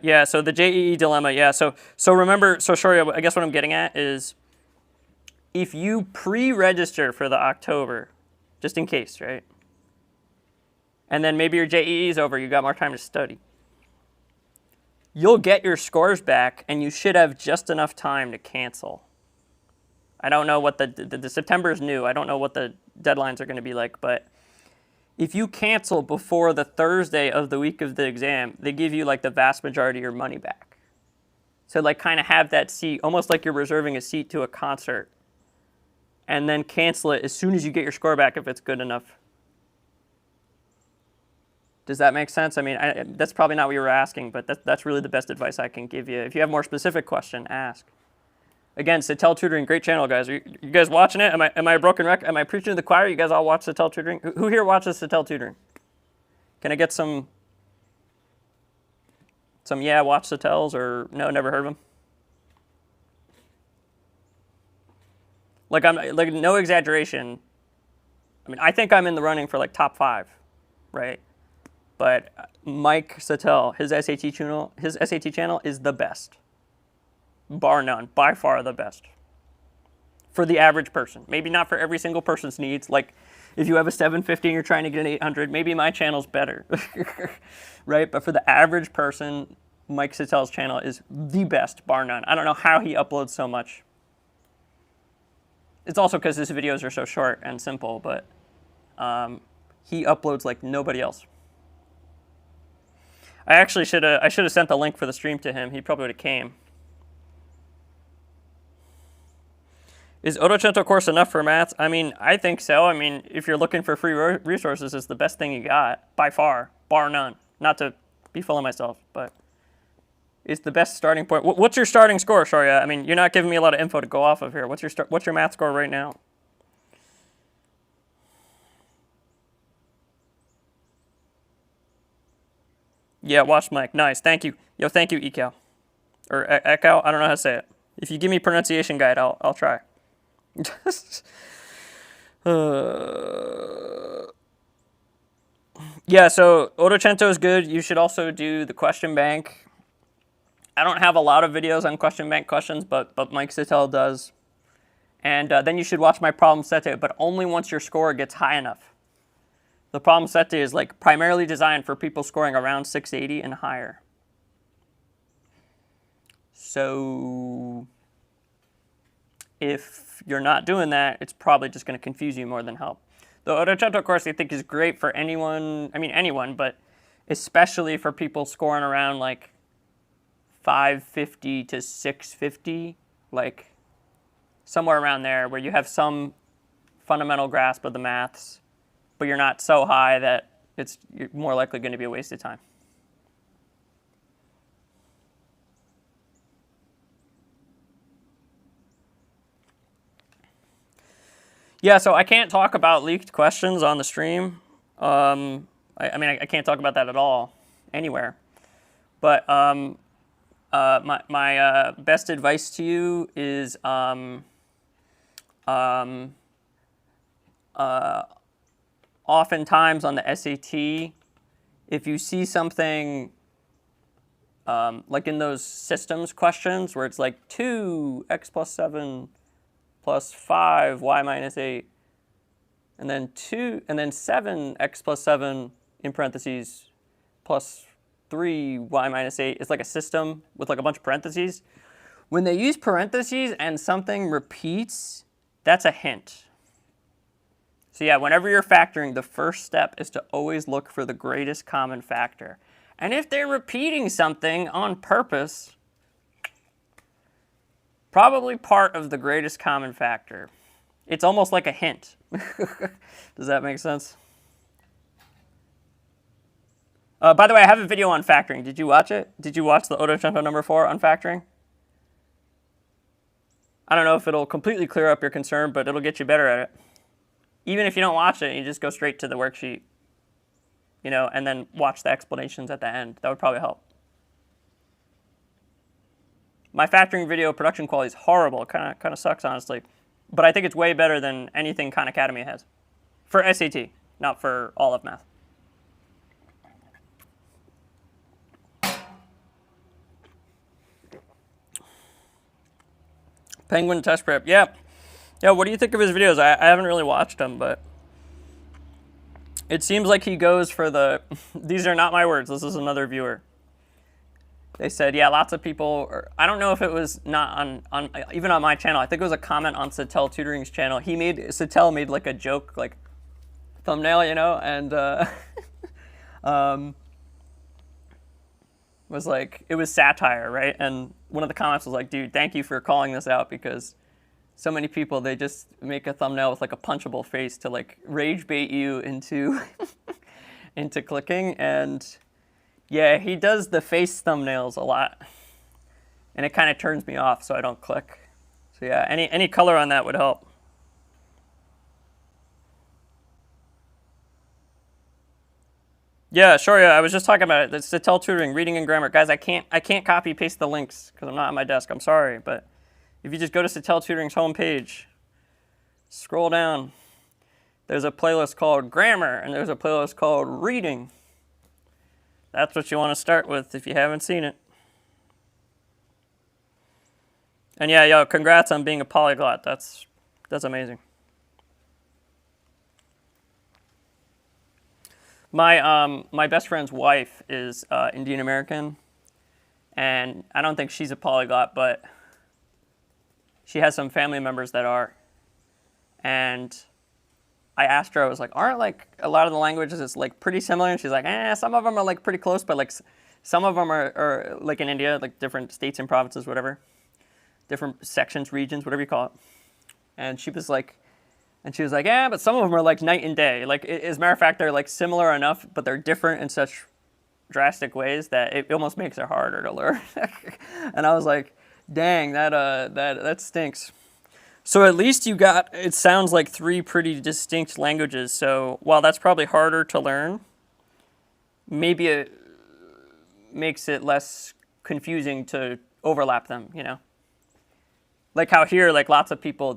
Yeah, so the JEE dilemma, yeah. So remember, Shaurya, I guess what I'm getting at is if you pre-register for the October, just in case, right? And then maybe your JEE is over, you got more time to study. You'll get your scores back, and you should have just enough time to cancel. I don't know what the September is new. I don't know what the deadlines are going to be like, but if you cancel before the Thursday of the week of the exam, they give you like the vast majority of your money back. So like kind of have that seat, almost like you're reserving a seat to a concert, and then cancel it as soon as you get your score back if it's good enough. Does that make sense? I mean, that's probably not what you were asking, but that's really the best advice I can give you. If you have a more specific question, ask. Again, Satel Tutoring, great channel, guys. Are you guys watching it? Am I a broken record? Am I preaching to the choir? You guys all watch Satel Tutoring? Who here watches Satel Tutoring? Can I get some yeah, watch Satels, or no, never heard of them? Like, no exaggeration. I mean, I think I'm in the running for like top 5, right? But Mike Satel, his SAT channel is the best. Bar none, by far the best. For the average person. Maybe not for every single person's needs. Like, if you have a 750 and you're trying to get an 800, maybe my channel's better. Right? But for the average person, Mike Satel's channel is the best, bar none. I don't know how he uploads so much. It's also because his videos are so short and simple, but he uploads like nobody else. I actually I should have sent the link for the stream to him. He probably would have came. Is Ottocento course enough for maths? I mean, I think so. I mean, if you're looking for free resources, it's the best thing you got, by far, bar none. Not to be full of myself, but it's the best starting point. What's your starting score, Sharia? I mean, you're not giving me a lot of info to go off of here. What's your math score right now? Yeah, watch Mike. Nice. Thank you. Yo, thank you, Ecal. Or Ecal. I don't know how to say it. If you give me a pronunciation guide, I'll try. Yeah, so Ottocento is good. You should also do the question bank. I don't have a lot of videos on question bank questions, but Mike Sittel does. And then you should watch my problem set, but only once your score gets high enough. The problem set is like primarily designed for people scoring around 680 and higher. So if you're not doing that, it's probably just going to confuse you more than help. The Ottocento course I think is great for anyone, I mean anyone, but especially for people scoring around like 550 to 650, like somewhere around there where you have some fundamental grasp of the maths, but you're not so high that you're more likely going to be a waste of time. Yeah, so I can't talk about leaked questions on the stream. I mean, I can't talk about that at all, anywhere. But my best advice to you is oftentimes on the SAT, if you see something like in those systems questions where it's like 2x plus 7 plus 5, y minus 8, and then 7x plus 7 in parentheses plus 3, y minus 8. It's like a system with like a bunch of parentheses. When they use parentheses and something repeats, that's a hint. So yeah, whenever you're factoring, the first step is to always look for the greatest common factor. And if they're repeating something on purpose, probably part of the greatest common factor. It's almost like a hint. Does that make sense? By the way, I have a video on factoring. Did you watch it? Did you watch the Ottocento number 4 on factoring? I don't know if it'll completely clear up your concern, but it'll get you better at it. Even if you don't watch it, you just go straight to the worksheet, you know, and then watch the explanations at the end. That would probably help. My factoring video production quality is horrible. It kind of sucks, honestly. But I think it's way better than anything Khan Academy has. For SAT, not for all of math. Penguin test prep. Yeah. Yeah, what do you think of his videos? I haven't really watched them, but it seems like he goes for the... These are not my words. This is another viewer. They said, yeah, lots of people... I don't know if it was not on even on my channel. I think it was a comment on Sittel Tutoring's channel. Sittel made like a joke, like thumbnail, you know, and was like, it was satire, right? And one of the comments was like, dude, thank you for calling this out, because so many people, they just make a thumbnail with like a punchable face to like rage bait you into into clicking. And yeah, he does the face thumbnails a lot, and it kind of turns me off, so I don't click. So yeah, any color on that would help. Yeah, sure. Yeah, I was just talking about it. It's Sittel Tutoring, reading and grammar, guys. I can't copy paste the links because I'm not at my desk. I'm sorry, but if you just go to Sittel Tutoring's homepage, scroll down. There's a playlist called Grammar, and there's a playlist called Reading. That's what you want to start with if you haven't seen it. And yeah, yo, congrats on being a polyglot. That's amazing. My best friend's wife is Indian American, and I don't think she's a polyglot, but she has some family members that are. And I asked her, I was like, aren't like a lot of the languages it's like pretty similar? And she's like, some of them are like pretty close, but like Some of them are like in India, like different states and provinces, whatever, different sections, regions, whatever you call it. And she was like, yeah, but some of them are like night and day. Like, as a matter of fact, they're like similar enough, but they're different in such drastic ways that it almost makes it harder to learn. And I was like, dang, that stinks. So at least you got, it sounds like 3 pretty distinct languages. So while that's probably harder to learn, maybe it makes it less confusing to overlap them, you know? Like how here, like lots of people,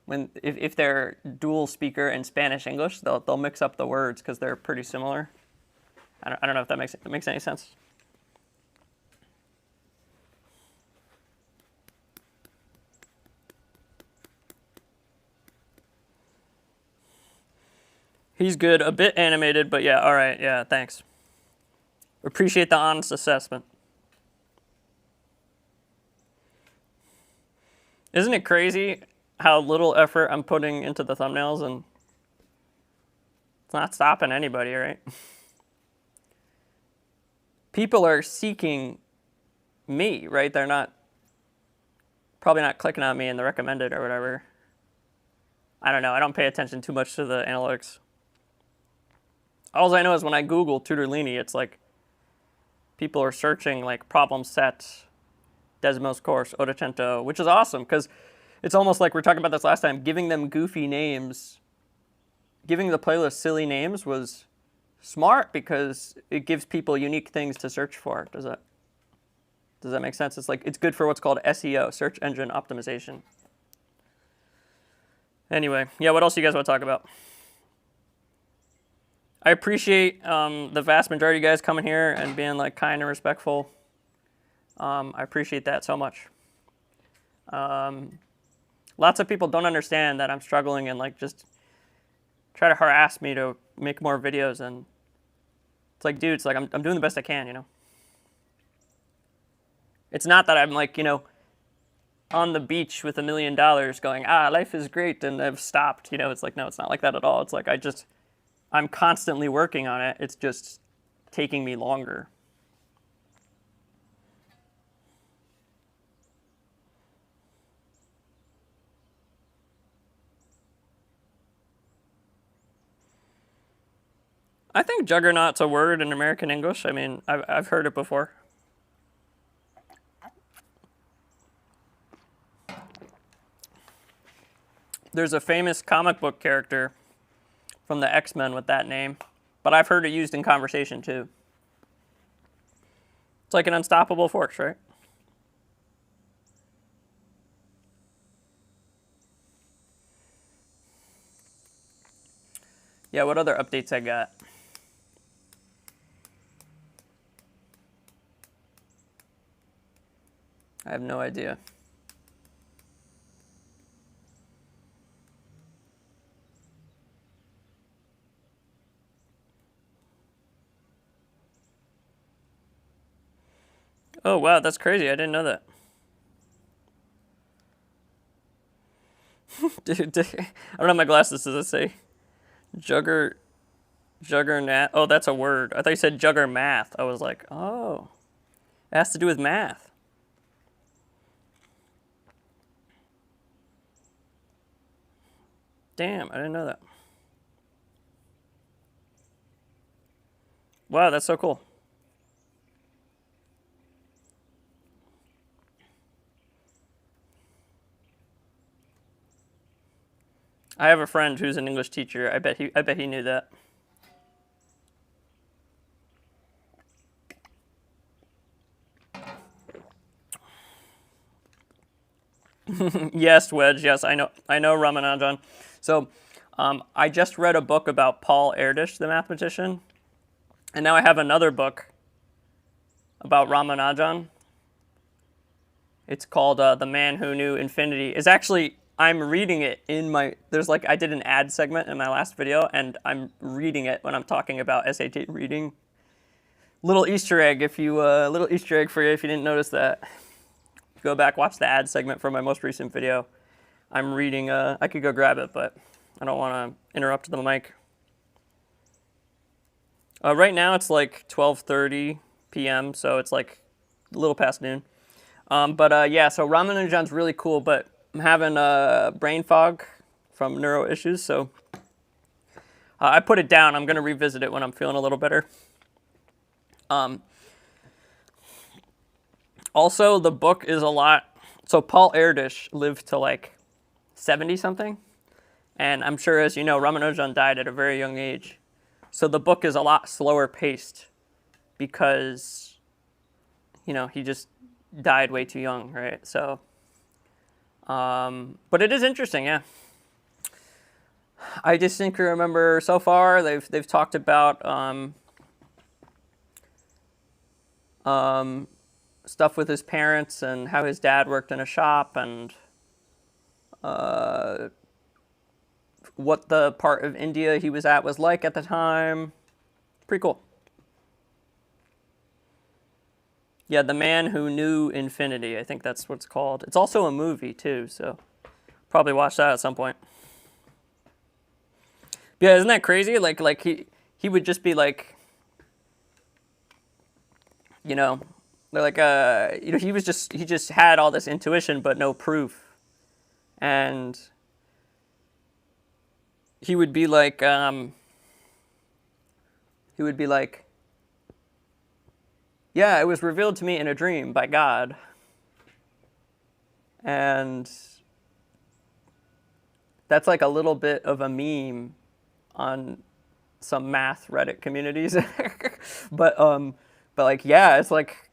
if they're dual speaker in Spanish English, they'll mix up the words because they're pretty similar. I don't know if that makes any sense. He's good, a bit animated, but yeah, all right, yeah, thanks. Appreciate the honest assessment. Isn't it crazy how little effort I'm putting into the thumbnails and it's not stopping anybody, right? People are seeking me, right? They're probably not clicking on me in the recommended or whatever. I don't know. I don't pay attention too much to the analytics. All I know is when I Google Tutorlini, it's like people are searching like problem set, Desmos course, Ottocento, which is awesome because it's almost like we were talking about this last time. Giving them goofy names, giving the playlist silly names was smart because it gives people unique things to search for. Does that make sense? It's like it's good for what's called SEO, search engine optimization. Anyway, yeah, what else do you guys want to talk about? I appreciate the vast majority of you guys coming here and being like kind and respectful. I appreciate that so much. Lots of people don't understand that I'm struggling and like just try to harass me to make more videos, and it's like, dude, it's like I'm doing the best I can, you know. It's not that I'm like, you know, on the beach with $1 million going, life is great, and I've stopped, you know. It's like, no, it's not like that at all. It's like I'm constantly working on it. It's just taking me longer. I think juggernaut's a word in American English. I mean, I've heard it before. There's a famous comic book character from the X-Men with that name, but I've heard it used in conversation too. It's like an unstoppable force, right? Yeah, what other updates I got? I have no idea. Oh, wow, that's crazy. I didn't know that. Dude, I don't have my glasses. Does it say juggernaut? Oh, that's a word. I thought you said juggermath. I was like, oh, it has to do with math. Damn, I didn't know that. Wow, that's so cool. I have a friend who's an English teacher. I bet he knew that. Yes, Wedge. Yes, I know Ramanujan. So, I just read a book about Paul Erdős, the mathematician, and now I have another book about Ramanujan. It's called "The Man Who Knew Infinity." It's actually, I'm reading it in my. There's like, I did an ad segment in my last video, and I'm reading it when I'm talking about SAT reading. Little Easter egg, little Easter egg for you if you didn't notice that. Go back, watch the ad segment from my most recent video. I'm reading, I could go grab it, but I don't want to interrupt the mic. Right now it's like 12:30 p.m., so it's like a little past noon. Yeah, so Ramanujan's really cool, but I'm having brain fog from neuro issues, so I put it down. I'm going to revisit it when I'm feeling a little better. Also, the book is a lot. So Paul Erdős lived to like 70 something, and I'm sure, as you know, Ramanujan died at a very young age. So the book is a lot slower paced because, he just died way too young, right? So, but it is interesting, yeah. I distinctly remember so far they've talked about stuff with his parents and how his dad worked in a shop and what the part of India he was at was like at the time. Pretty cool. Yeah, The Man Who Knew Infinity. I think that's what it's called. It's also a movie too, so probably watch that at some point. Yeah, isn't that crazy? Like he would just be like, they're like he just had all this intuition but no proof, and he would be like yeah, it was revealed to me in a dream by God. And that's like a little bit of a meme on some math Reddit communities. but like, yeah, it's like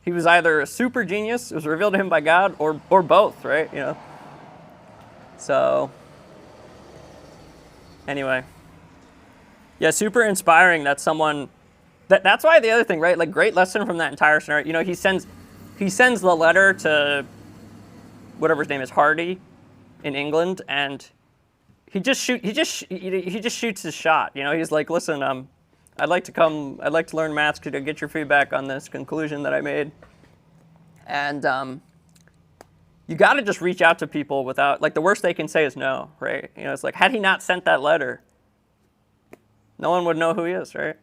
he was either a super genius, it was revealed to him by God, or both, right? So anyway. Yeah, super inspiring that someone that's why the other thing, right? Like, great lesson from that entire scenario. He sends the letter to whatever his name is, Hardy, in England, and he just shoots his shot. He's like, listen, I'd like to learn maths to get your feedback on this conclusion that I made, and you got to just reach out to people without, like, the worst they can say is no, right? It's like, had he not sent that letter, no one would know who he is, right?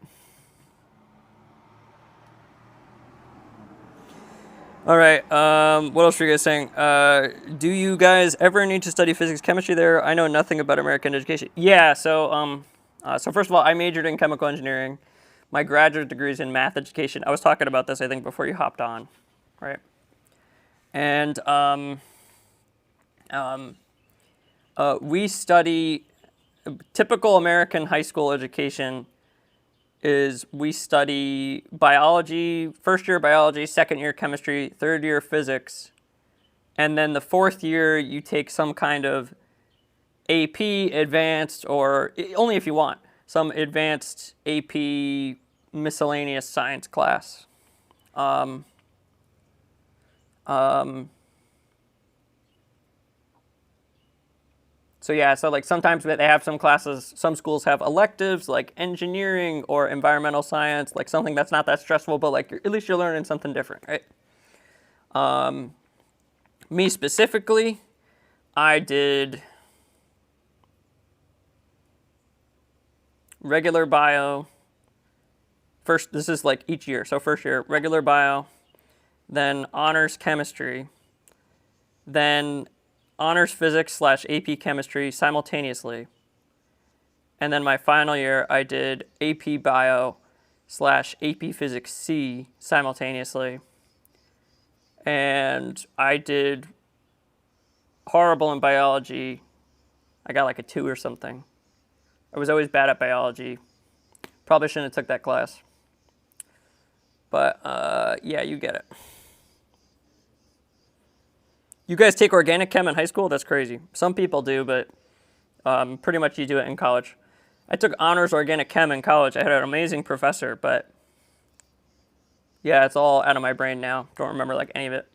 All right. What else are you guys saying? Do you guys ever need to study physics, chemistry there? I know nothing about American education. Yeah. So first of all, I majored in chemical engineering. My graduate degree is in math education. I was talking about this, I think, before you hopped on, right? And we study typical American high school education. We study biology, first year biology, second year chemistry, third year physics, and then the fourth year you take some kind of AP advanced, or only if you want, some advanced AP miscellaneous science class. So yeah, so like sometimes they have some classes, some schools have electives like engineering or environmental science, like something that's not that stressful, but like at least you're learning something different, right? Me specifically, I did regular bio. First, this is like each year. So first year, regular bio, then honors chemistry, then honors physics / AP chemistry simultaneously. And then my final year, I did AP bio / AP physics C simultaneously. And I did horrible in biology. I got like a 2 or something. I was always bad at biology. Probably shouldn't have took that class. But yeah, you get it. You guys take organic chem in high school? That's crazy. Some people do, but pretty much you do it in college. I took honors organic chem in college. I had an amazing professor, but yeah, it's all out of my brain now. Don't remember like any of it.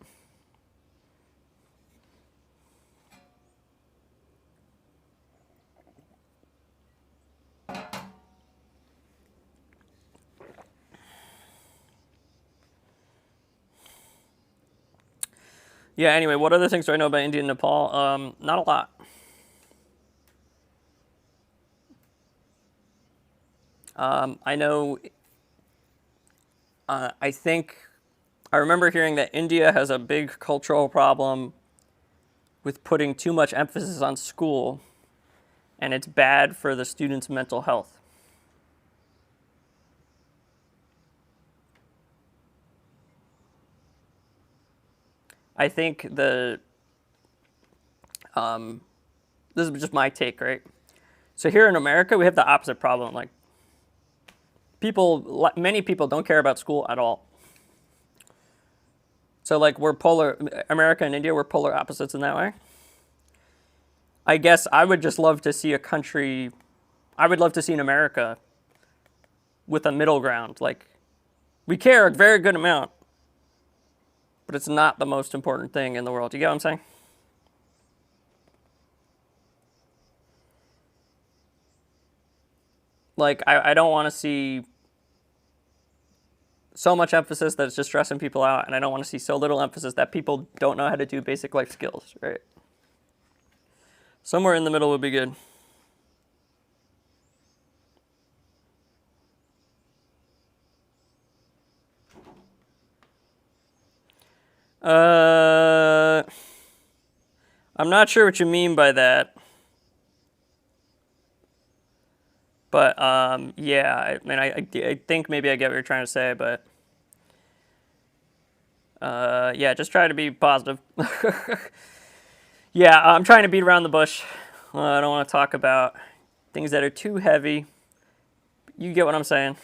Yeah, anyway, what other things do I know about India and Nepal? Not a lot. I know, I think, I remember hearing that India has a big cultural problem with putting too much emphasis on school, and it's bad for the students' mental health. I think this is just my take, right? So here in America, we have the opposite problem. Like, many people don't care about school at all. So like America and India, we're polar opposites in that way. I guess I would just love to see I would love to see an America with a middle ground. Like, we care a very good amount, but it's not the most important thing in the world. You get what I'm saying? Like, I don't want to see so much emphasis that it's just stressing people out, and I don't want to see so little emphasis that people don't know how to do basic life skills, right? Somewhere in the middle would be good. Uh, I'm not sure what you mean by that, but yeah, I think maybe I get what you're trying to say, but yeah, just try to be positive. Yeah, I'm trying to beat around the bush. I don't want to talk about things that are too heavy. You get what I'm saying.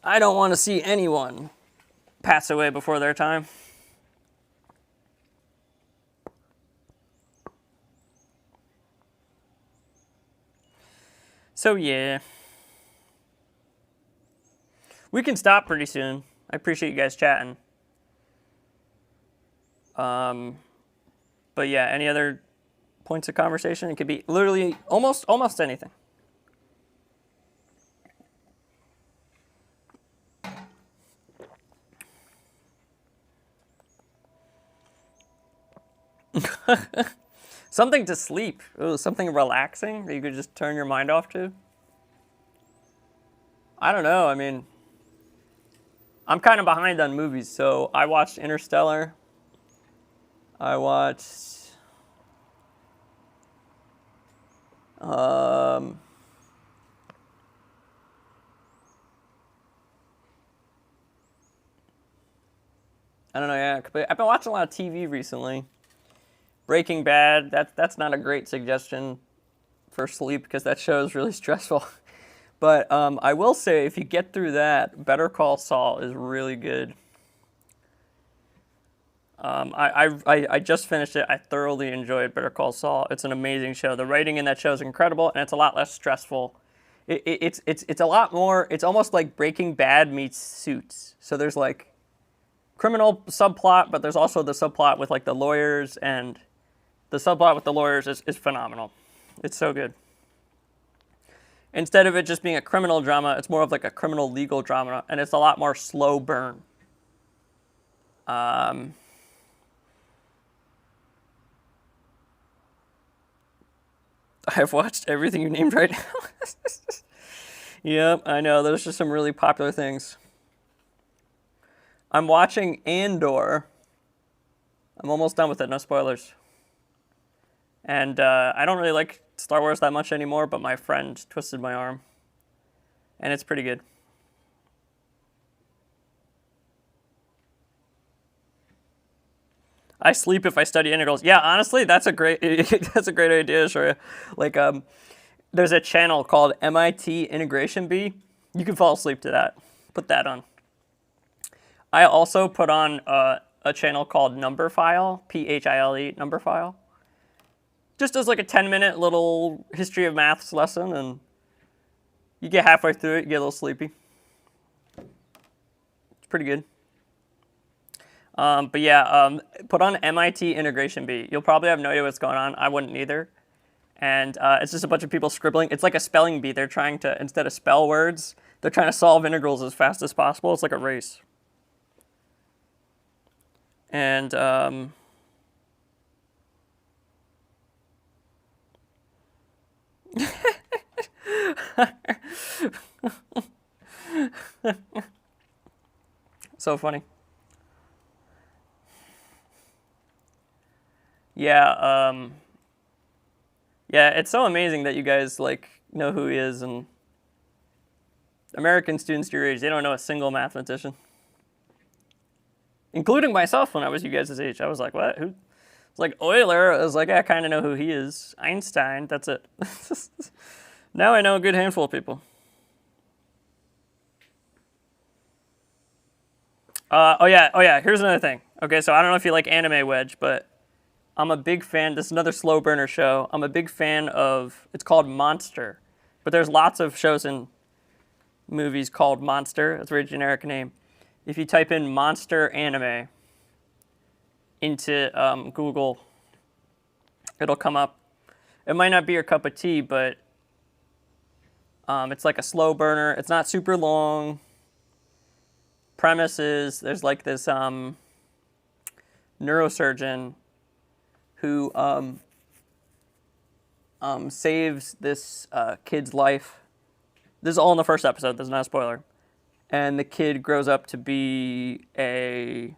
I don't want to see anyone pass away before their time. So yeah, we can stop pretty soon. I appreciate you guys chatting. Um, but yeah, any other points of conversation? It could be literally almost anything. Something to sleep. Ooh, something relaxing that you could just turn your mind off to. I don't know. I mean, I'm kind of behind on movies, so I watched Interstellar. I watched um, I don't know. Yeah, I've been watching a lot of TV recently. Breaking Bad. That's not a great suggestion for sleep because that show is really stressful. But I will say, if you get through that, Better Call Saul is really good. I just finished it. I thoroughly enjoyed Better Call Saul. It's an amazing show. The writing in that show is incredible, and it's a lot less stressful. It's a lot more. It's almost like Breaking Bad meets Suits. So there's like criminal subplot, but there's also the subplot with like the lawyers, and the subplot with the lawyers is phenomenal. It's so good. Instead of it just being a criminal drama, it's more of like a criminal legal drama, and it's a lot more slow burn. Um, I've watched everything you named right now. Yep, I know. Those are some really popular things. I'm watching Andor. I'm almost done with it. No spoilers. And I don't really like Star Wars that much anymore, but my friend twisted my arm. And it's pretty good. I sleep if I study integrals. Yeah, honestly, that's a great that's a great idea, sure. Like there's a channel called MIT Integration Bee. You can fall asleep to that. Put that on. I also put on a channel called Number File, Phile, Number File. Just as like a 10-minute little history of maths lesson, and you get halfway through it, you get a little sleepy. It's pretty good. But yeah, put on MIT Integration Bee. You'll probably have no idea what's going on. I wouldn't either. And it's just a bunch of people scribbling. It's like a spelling bee. They're trying to, instead of spell words, they're trying to solve integrals as fast as possible. It's like a race. And So funny. Yeah, yeah, it's so amazing that you guys like know who he is, and American students your age, they don't know a single mathematician. Including myself when I was you guys' age. I was like, what? Who? It's like Euler. I was like, I kind of know who he is. Einstein, that's it. Now I know a good handful of people. Oh yeah, here's another thing. Okay, so I don't know if you like Anime Wedge, but I'm a big fan. This is another slow burner show. I'm a big fan of, it's called Monster. But there's lots of shows and movies called Monster. That's a very generic name. If you type in Monster Anime into Google, it'll come up. It might not be your cup of tea, but it's like a slow burner. It's not super long. Premise is there's like this neurosurgeon who saves this kid's life. This is all in the first episode. This is not a spoiler. And the kid grows up to be a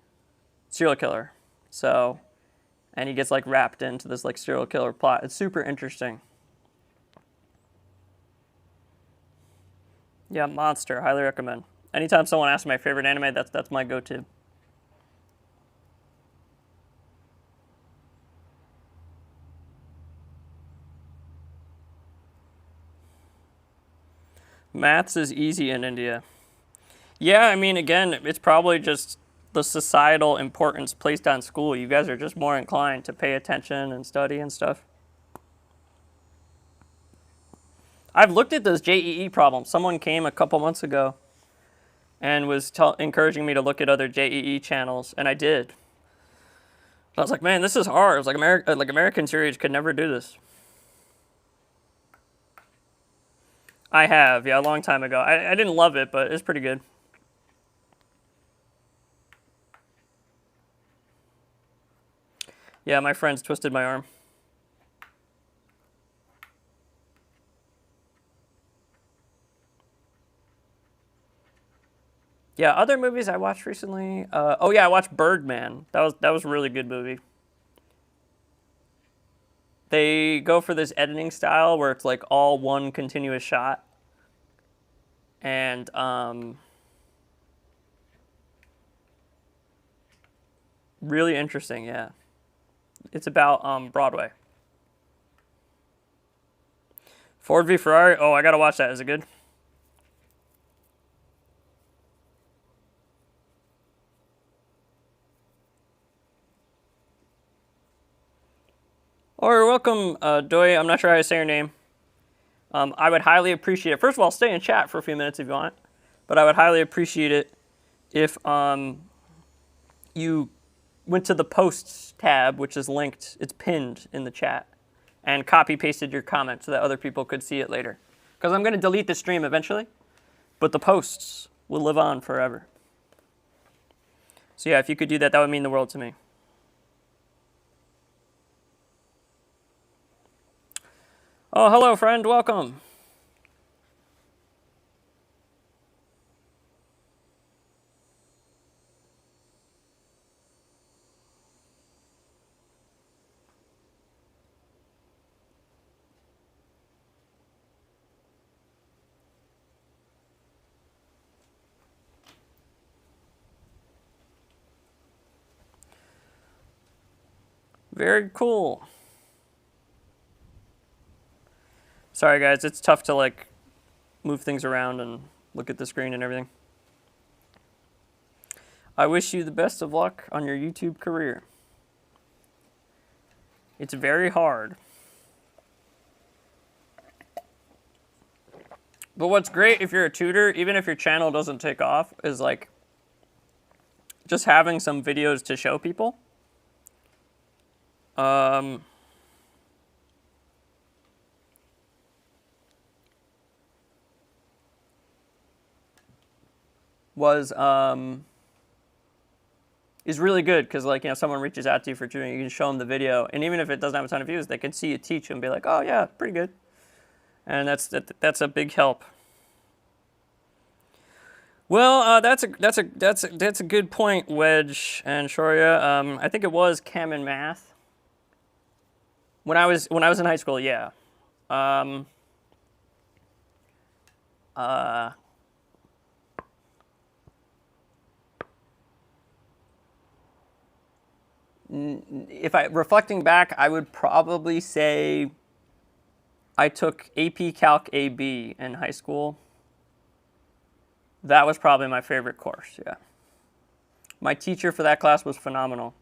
serial killer. So, and he gets like wrapped into this like serial killer plot. It's super interesting. Yeah, Monster. Highly recommend. Anytime someone asks my favorite anime, that's my go-to. Maths is easy in India. Yeah, I mean, again, it's probably just the societal importance placed on school. You guys are just more inclined to pay attention and study and stuff. I've looked at those JEE problems. Someone came a couple months ago and was encouraging me to look at other JEE channels, and I did. I was like, man, this is hard. It was like American series could never do this. I have, yeah, a long time ago. I didn't love it, but it's pretty good. Yeah, my friends twisted my arm. Yeah, other movies I watched recently. Oh yeah, I watched Birdman. That was a really good movie. They go for this editing style where it's like all one continuous shot, and really interesting. Yeah, it's about Broadway. Ford v Ferrari. Oh, I gotta watch that. Is it good? Oh, you're welcome, Doi. I'm not sure how to say your name. I would highly appreciate it. First of all, stay in chat for a few minutes if you want. But I would highly appreciate it if you went to the posts tab, which is linked. It's pinned in the chat, and copy pasted your comment so that other people could see it later. Because I'm going to delete the stream eventually, but the posts will live on forever. So yeah, if you could do that, that would mean the world to me. Oh, hello, friend. Welcome. Very cool. Sorry, guys. It's tough to like move things around and look at the screen and everything. I wish you the best of luck on your YouTube career. It's very hard. But what's great if you're a tutor, even if your channel doesn't take off, is like just having some videos to show people. Is really good because, like, you know, someone reaches out to you for tutoring, you can show them the video, and even if it doesn't have a ton of views, they can see you teach and be like, oh yeah, pretty good. And that's a big help. Well, that's a good point, Wedge and Shoria. I think it was chem and math when I was in high school. Yeah. Um, uh, if I reflecting back, I would probably say I took AP Calc AB in high school. That was probably my favorite course. Yeah. My teacher for that class was phenomenal.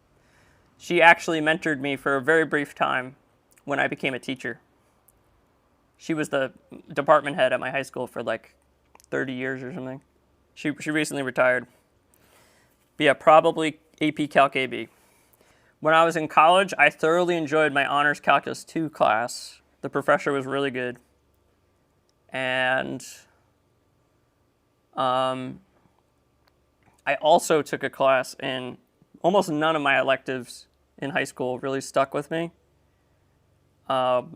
She actually mentored me for a very brief time when I became a teacher. She was the department head at my high school for like 30 years or something. She recently retired. But yeah, probably AP Calc AB. When I was in college, I thoroughly enjoyed my honors calculus 2 class. The professor was really good. And I also took a class in almost none of my electives in high school really stuck with me. But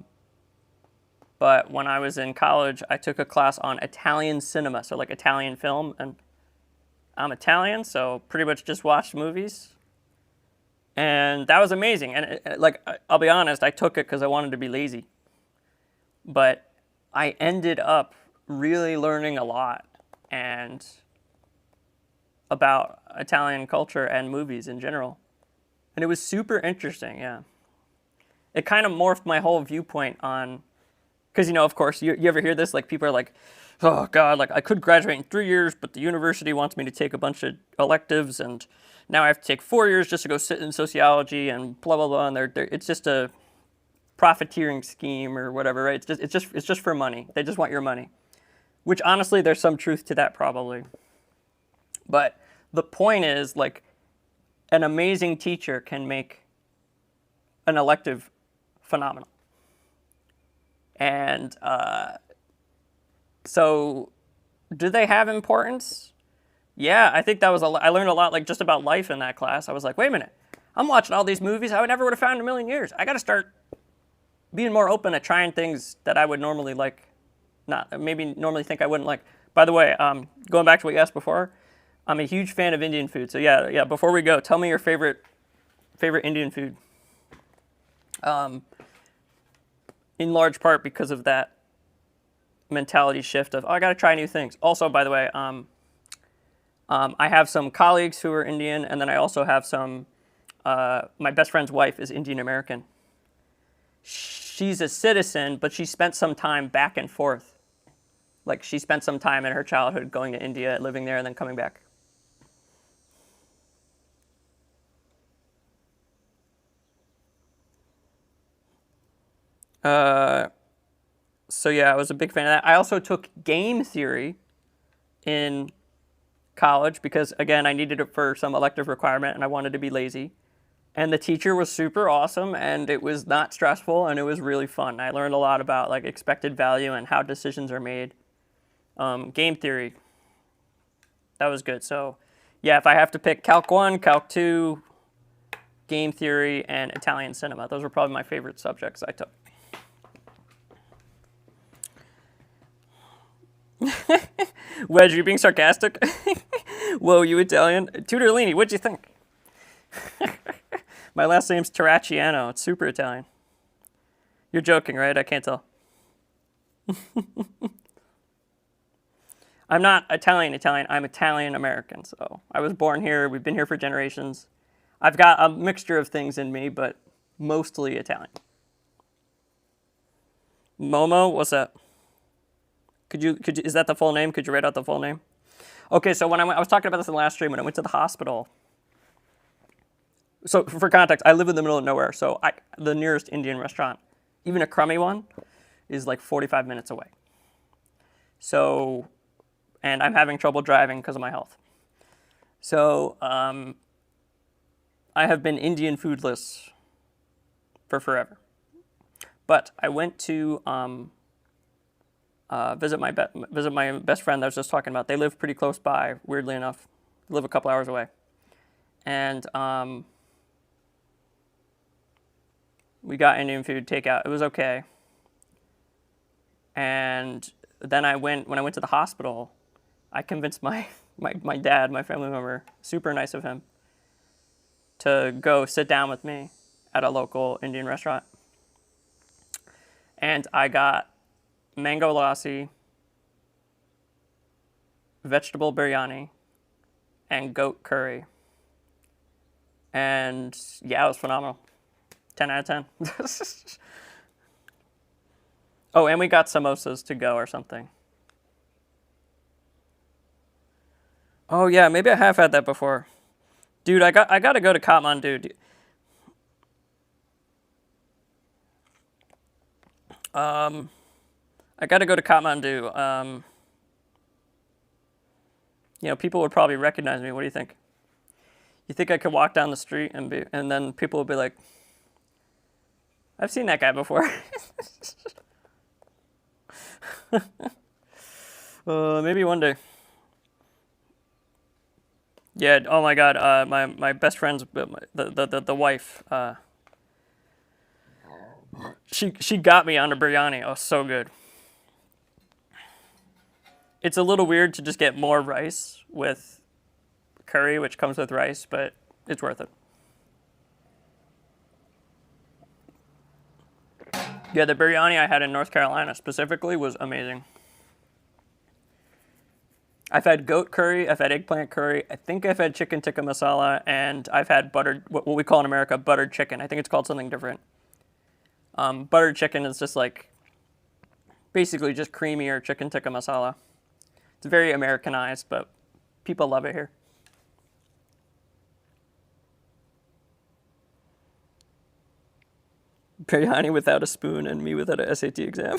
when I was in college, I took a class on Italian cinema, so like Italian film. And I'm Italian, so pretty much just watched movies. And that was amazing. And I'll be honest, I took it because I wanted to be lazy. But I ended up really learning a lot and about Italian culture and movies in general. And it was super interesting, yeah. It kind of morphed my whole viewpoint on, because, of course, you ever hear this? Like, people are like, oh, God, like, I could graduate in 3 years, but the university wants me to take a bunch of electives, and now I have to take 4 years just to go sit in sociology and blah, blah, blah. And it's just a profiteering scheme or whatever, right? It's just for money. They just want your money, which, honestly, there's some truth to that probably. But the point is, like, an amazing teacher can make an elective phenomenal. And so do they have importance? Yeah, I think I learned a lot, like, just about life in that class. I was like, wait a minute, I'm watching all these movies I would never would have found in a million years. I got to start being more open to trying things that I would normally normally think I wouldn't like. By the way, going back to what you asked before, I'm a huge fan of Indian food. So yeah. Before we go, tell me your favorite Indian food. In large part because of that mentality shift of, oh, I got to try new things. Also, by the way, I have some colleagues who are Indian, and then I also have my best friend's wife is Indian American. She's a citizen, but she spent some time back and forth. Like, she spent some time in her childhood going to India, living there, and then coming back. So yeah, I was a big fan of that. I also took game theory in college because, again, I needed it for some elective requirement and I wanted to be lazy. And the teacher was super awesome and it was not stressful and it was really fun. I learned a lot about, like, expected value and how decisions are made. Game theory, that was good. So yeah, if I have to pick Calc 1, Calc 2, game theory, and Italian cinema, those were probably my favorite subjects I took. Wedge, are you being sarcastic? Whoa, you Italian? Tutorlini, what'd you think? My last name's Terracciano. It's super Italian. You're joking, right? I can't tell. I'm not Italian. I'm Italian American. So I was born here. We've been here for generations. I've got a mixture of things in me, but mostly Italian. Momo, what's that? Is that the full name? Could you write out the full name? Okay, so when I was talking about this in the last stream, when I went to the hospital. So for context, I live in the middle of nowhere. So the nearest Indian restaurant, even a crummy one, is like 45 minutes away. So, and I'm having trouble driving because of my health. So I have been Indian foodless for forever. But I went to visit my best friend that I was just talking about. They live pretty close by, weirdly enough. They live a couple hours away. And we got Indian food takeout. It was okay. And then when I went to the hospital, I convinced my my dad, my family member, super nice of him to go sit down with me at a local Indian restaurant. And I got mango lassi, vegetable biryani, and goat curry. And yeah, it was phenomenal. 10 out of 10. Oh, and we got samosas to go or something. Oh yeah, maybe I have had that before. Dude, I got to go to Kathmandu. I got to go to Kathmandu. People would probably recognize me. What do you think? You think I could walk down the street and then people would be like, I've seen that guy before. Maybe one day. Yeah. Oh my God. My best friend's the wife. She got me on a biryani. Oh, so good. It's a little weird to just get more rice with curry, which comes with rice, but it's worth it. Yeah, the biryani I had in North Carolina specifically was amazing. I've had goat curry, I've had eggplant curry, I think I've had chicken tikka masala, and I've had what we call in America buttered chicken. I think it's called something different. Buttered chicken is just like basically just creamier chicken tikka masala. It's very Americanized, but people love it here. Biryani without a spoon and me without a SAT exam.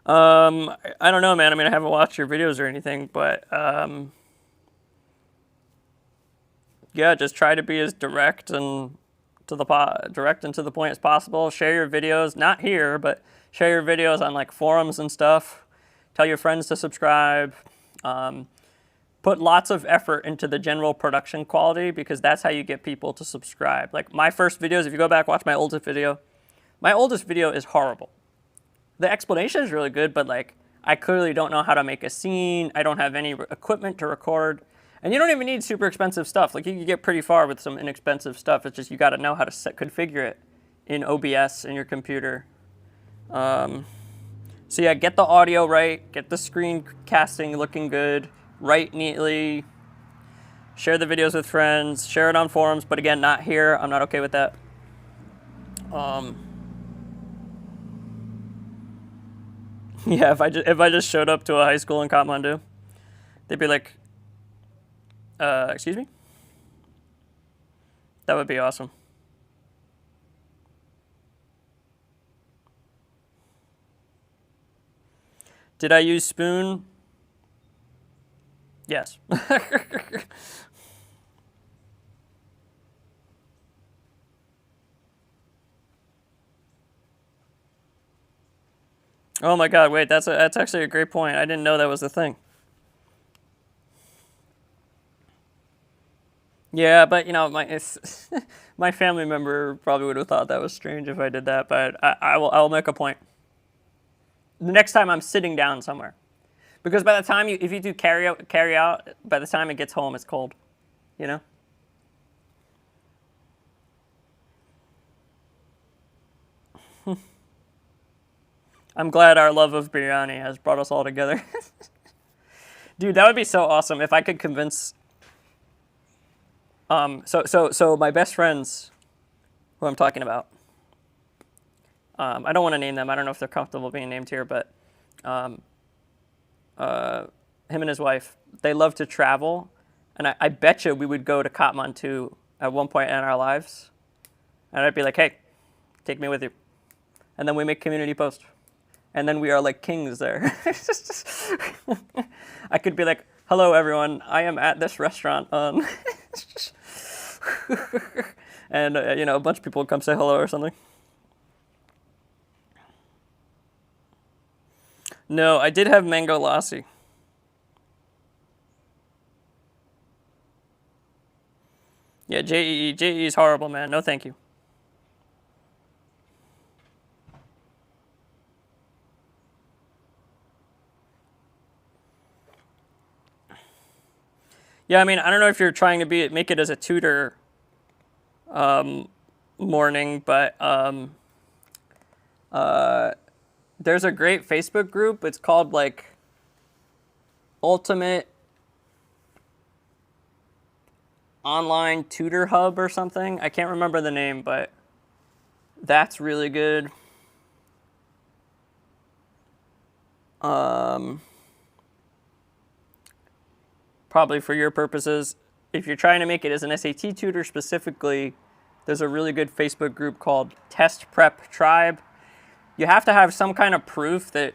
I don't know, man. I mean, I haven't watched your videos or anything, but yeah, just try to be as direct and to the point as possible. Share your videos, not here, but share your videos on like forums and stuff. Tell your friends to subscribe. Put lots of effort into the general production quality because that's how you get people to subscribe. Like my first videos, if you go back, watch my oldest video is horrible. The explanation is really good, but like I clearly don't know how to make a scene. I don't have any equipment to record. And you don't even need super expensive stuff. Like you can get pretty far with some inexpensive stuff. It's just you got to know how to configure it in OBS in your computer. So yeah, get the audio right, get the screen casting looking good, write neatly, share the videos with friends, share it on forums, but again, not here. I'm not okay with that. Yeah, if I just showed up to a high school in Kathmandu, they'd be like, excuse me? That would be awesome. Did I use spoon? Yes. Oh my God! Wait, that's actually a great point. I didn't know that was the thing. Yeah, but my family member probably would have thought that was strange if I did that. But I will make a point. The next time I'm sitting down somewhere, because by the time if you do carry out, by the time it gets home, it's cold. You know. I'm glad our love of biryani has brought us all together. Dude, that would be so awesome if I could convince. So my best friends, who I'm talking about, I don't want to name them. I don't know if they're comfortable being named here, but him and his wife, they love to travel, and I bet you we would go to Kathmandu at one point in our lives, and I'd be like, hey, take me with you, and then we make community post. And then we are like kings there. I could be like, hello, everyone. I am at this restaurant. And, a bunch of people would come say hello or something. No, I did have mango lassi. Yeah, JEE is horrible, man. No, thank you. Yeah, I mean, I don't know if you're trying to make it as a tutor morning, but there's a great Facebook group. It's called like Ultimate Online Tutor Hub or something. I can't remember the name, but that's really good. Probably for your purposes, if you're trying to make it as an SAT tutor specifically, there's a really good Facebook group called Test Prep Tribe. You have to have some kind of proof that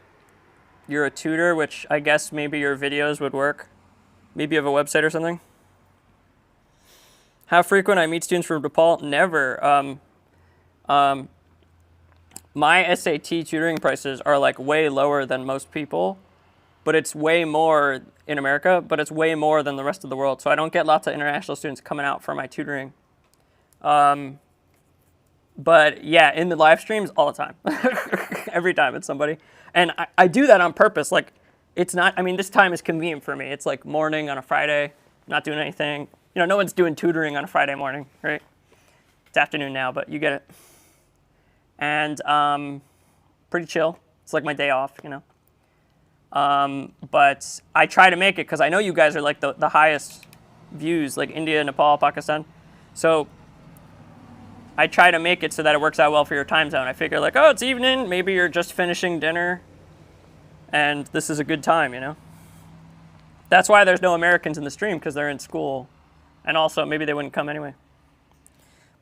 you're a tutor, which I guess maybe your videos would work. Maybe you have a website or something. How frequent I meet students from DePaul? Never. My SAT tutoring prices are like way lower than most people, but it's way more in America, but it's way more than the rest of the world. So I don't get lots of international students coming out for my tutoring. But yeah, in the live streams all the time. Every time it's somebody. And I do that on purpose. Like, it's not, I mean, this time is convenient for me. It's like morning on a Friday, not doing anything. You know, no one's doing tutoring on a Friday morning, right? It's afternoon now, but you get it. And pretty chill. It's like my day off, you know. But I try to make it because I know you guys are like the highest views, like India, Nepal, Pakistan. So I try to make it so that it works out well for your time zone. I figure like, oh, it's evening. Maybe you're just finishing dinner. And this is a good time, you know. That's why there's no Americans in the stream, because they're in school. And also, maybe they wouldn't come anyway.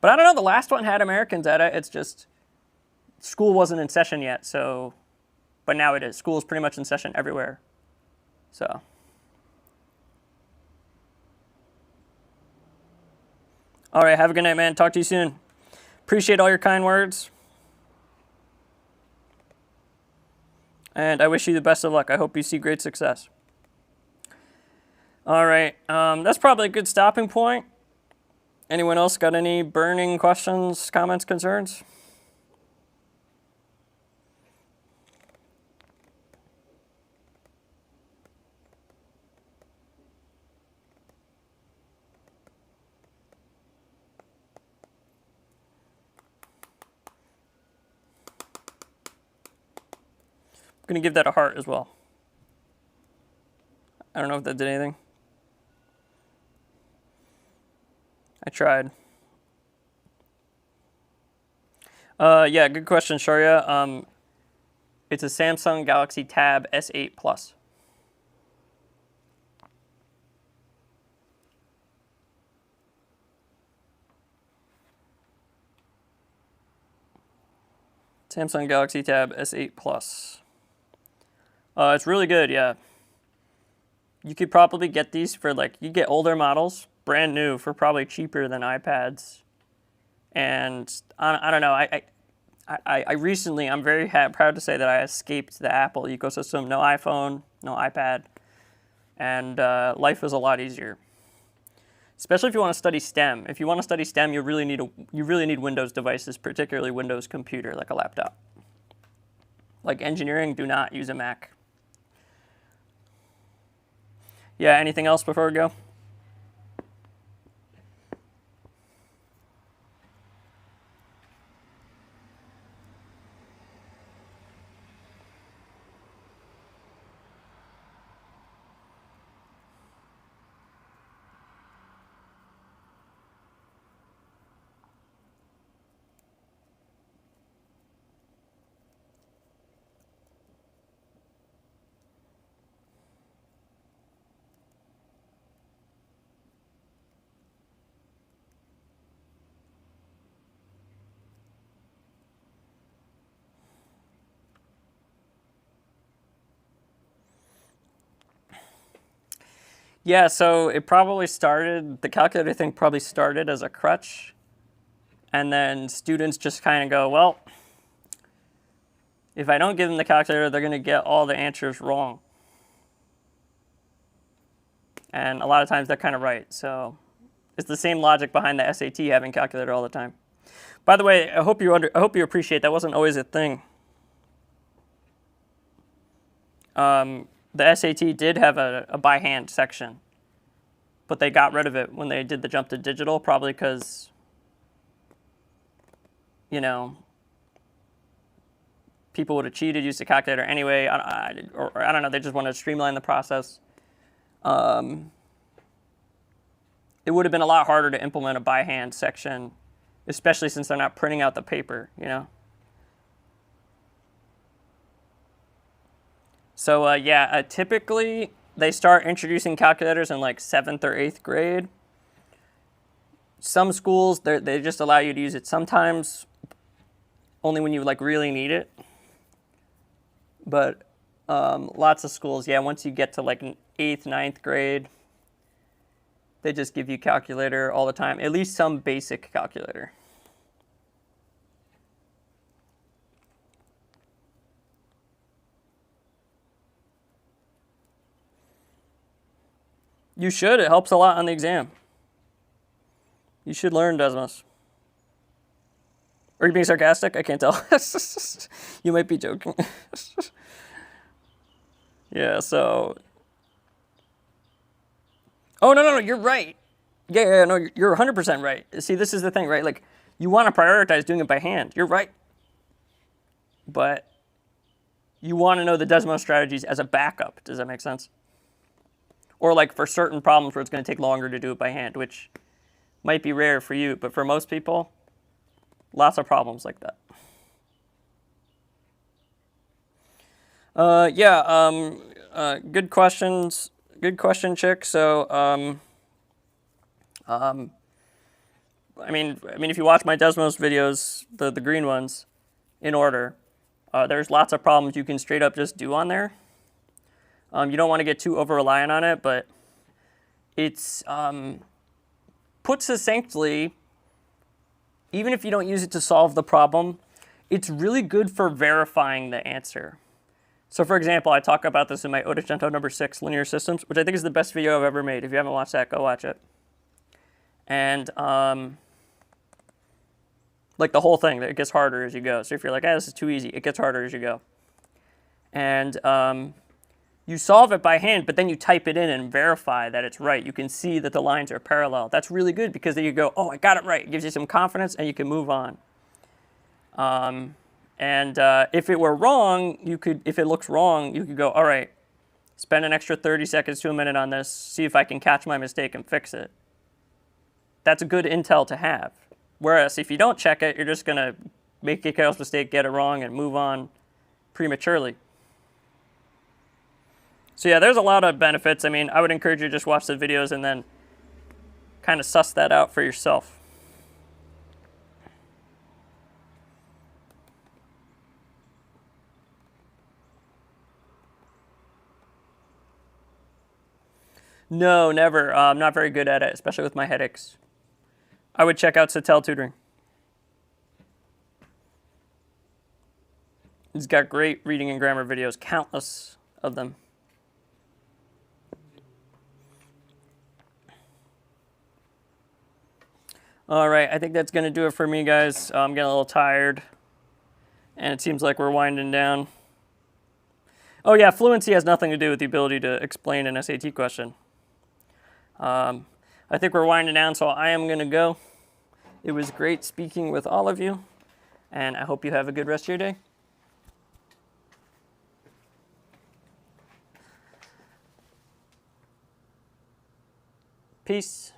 But I don't know, the last one had Americans at it. It's just, school wasn't in session yet, so, but now it is. School is pretty much in session everywhere. So. All right, have a good night, man. Talk to you soon. Appreciate all your kind words. And I wish you the best of luck. I hope you see great success. All right, that's probably a good stopping point. Anyone else got any burning questions, comments, concerns? I'm going to give that a heart as well. I don't know if that did anything. I tried. Yeah, good question, Sharia. It's a Samsung Galaxy Tab S8 Plus. Samsung Galaxy Tab S8 Plus. It's really good, yeah. You could probably get these for like, you get older models, brand new, for probably cheaper than iPads. And I don't know, I recently, I'm very proud to say that I escaped the Apple ecosystem. No iPhone, no iPad, and life is a lot easier. Especially if you want to study STEM. If you want to study STEM, you really need Windows devices, particularly Windows computer, like a laptop. Like engineering, do not use a Mac. Yeah, anything else before we go? Yeah, so it probably started, the calculator thing probably started as a crutch. And then students just kind of go, well, if I don't give them the calculator, they're going to get all the answers wrong. And a lot of times they're kind of right. So it's the same logic behind the SAT having calculator all the time. By the way, I hope you appreciate that wasn't always a thing. The SAT did have a by hand section. but they got rid of it when they did the jump to digital, probably because, you know, people would have cheated, used a calculator anyway, or I don't know, they just wanted to streamline the process. It would have been a lot harder to implement a by hand section, especially since they're not printing out the paper, you know? So yeah, typically they start introducing calculators in like 7th or 8th grade. Some schools, they just allow you to use it sometimes, only when you like really need it. But lots of schools, yeah, once you get to like an 8th, 9th grade, they just give you calculator all the time, at least some basic calculator. You should. It helps a lot on the exam. You should learn Desmos. Are you being sarcastic? I can't tell. You might be joking. Yeah, so... Oh, no, you're right. Yeah, no, you're 100% right. See, this is the thing, right? Like, you want to prioritize doing it by hand. You're right. But you want to know the Desmos strategies as a backup. Does that make sense? Or like for certain problems where it's going to take longer to do it by hand, which might be rare for you, but for most people, lots of problems like that. Good questions. Good question, Chick. So, I mean, if you watch my Desmos videos, the green ones, in order, there's lots of problems you can straight up just do on there. You don't want to get too over-reliant on it, but it's, put succinctly, even if you don't use it to solve the problem, it's really good for verifying the answer. So for example, I talk about this in my Ottocento number 6, Linear Systems, which I think is the best video I've ever made. If you haven't watched that, go watch it. And like the whole thing, it gets harder as you go. So if you're like, this is too easy, it gets harder as you go. And you solve it by hand, but then you type it in and verify that it's right. You can see that the lines are parallel. That's really good because then you go, oh, I got it right. It gives you some confidence and you can move on. If it were wrong, if it looks wrong, you could go, all right, spend an extra 30 seconds to a minute on this, see if I can catch my mistake and fix it. That's a good intel to have. Whereas if you don't check it, you're just going to make a careless mistake, get it wrong, and move on prematurely. So yeah, there's a lot of benefits. I mean, I would encourage you to just watch the videos and then kind of suss that out for yourself. No, never. I'm not very good at it, especially with my headaches. I would check out Satel Tutoring. He's got great reading and grammar videos, countless of them. All right, I think that's going to do it for me, guys. I'm getting a little tired, and it seems like we're winding down. Oh yeah, fluency has nothing to do with the ability to explain an SAT question. I think we're winding down, so I am going to go. It was great speaking with all of you, and I hope you have a good rest of your day. Peace.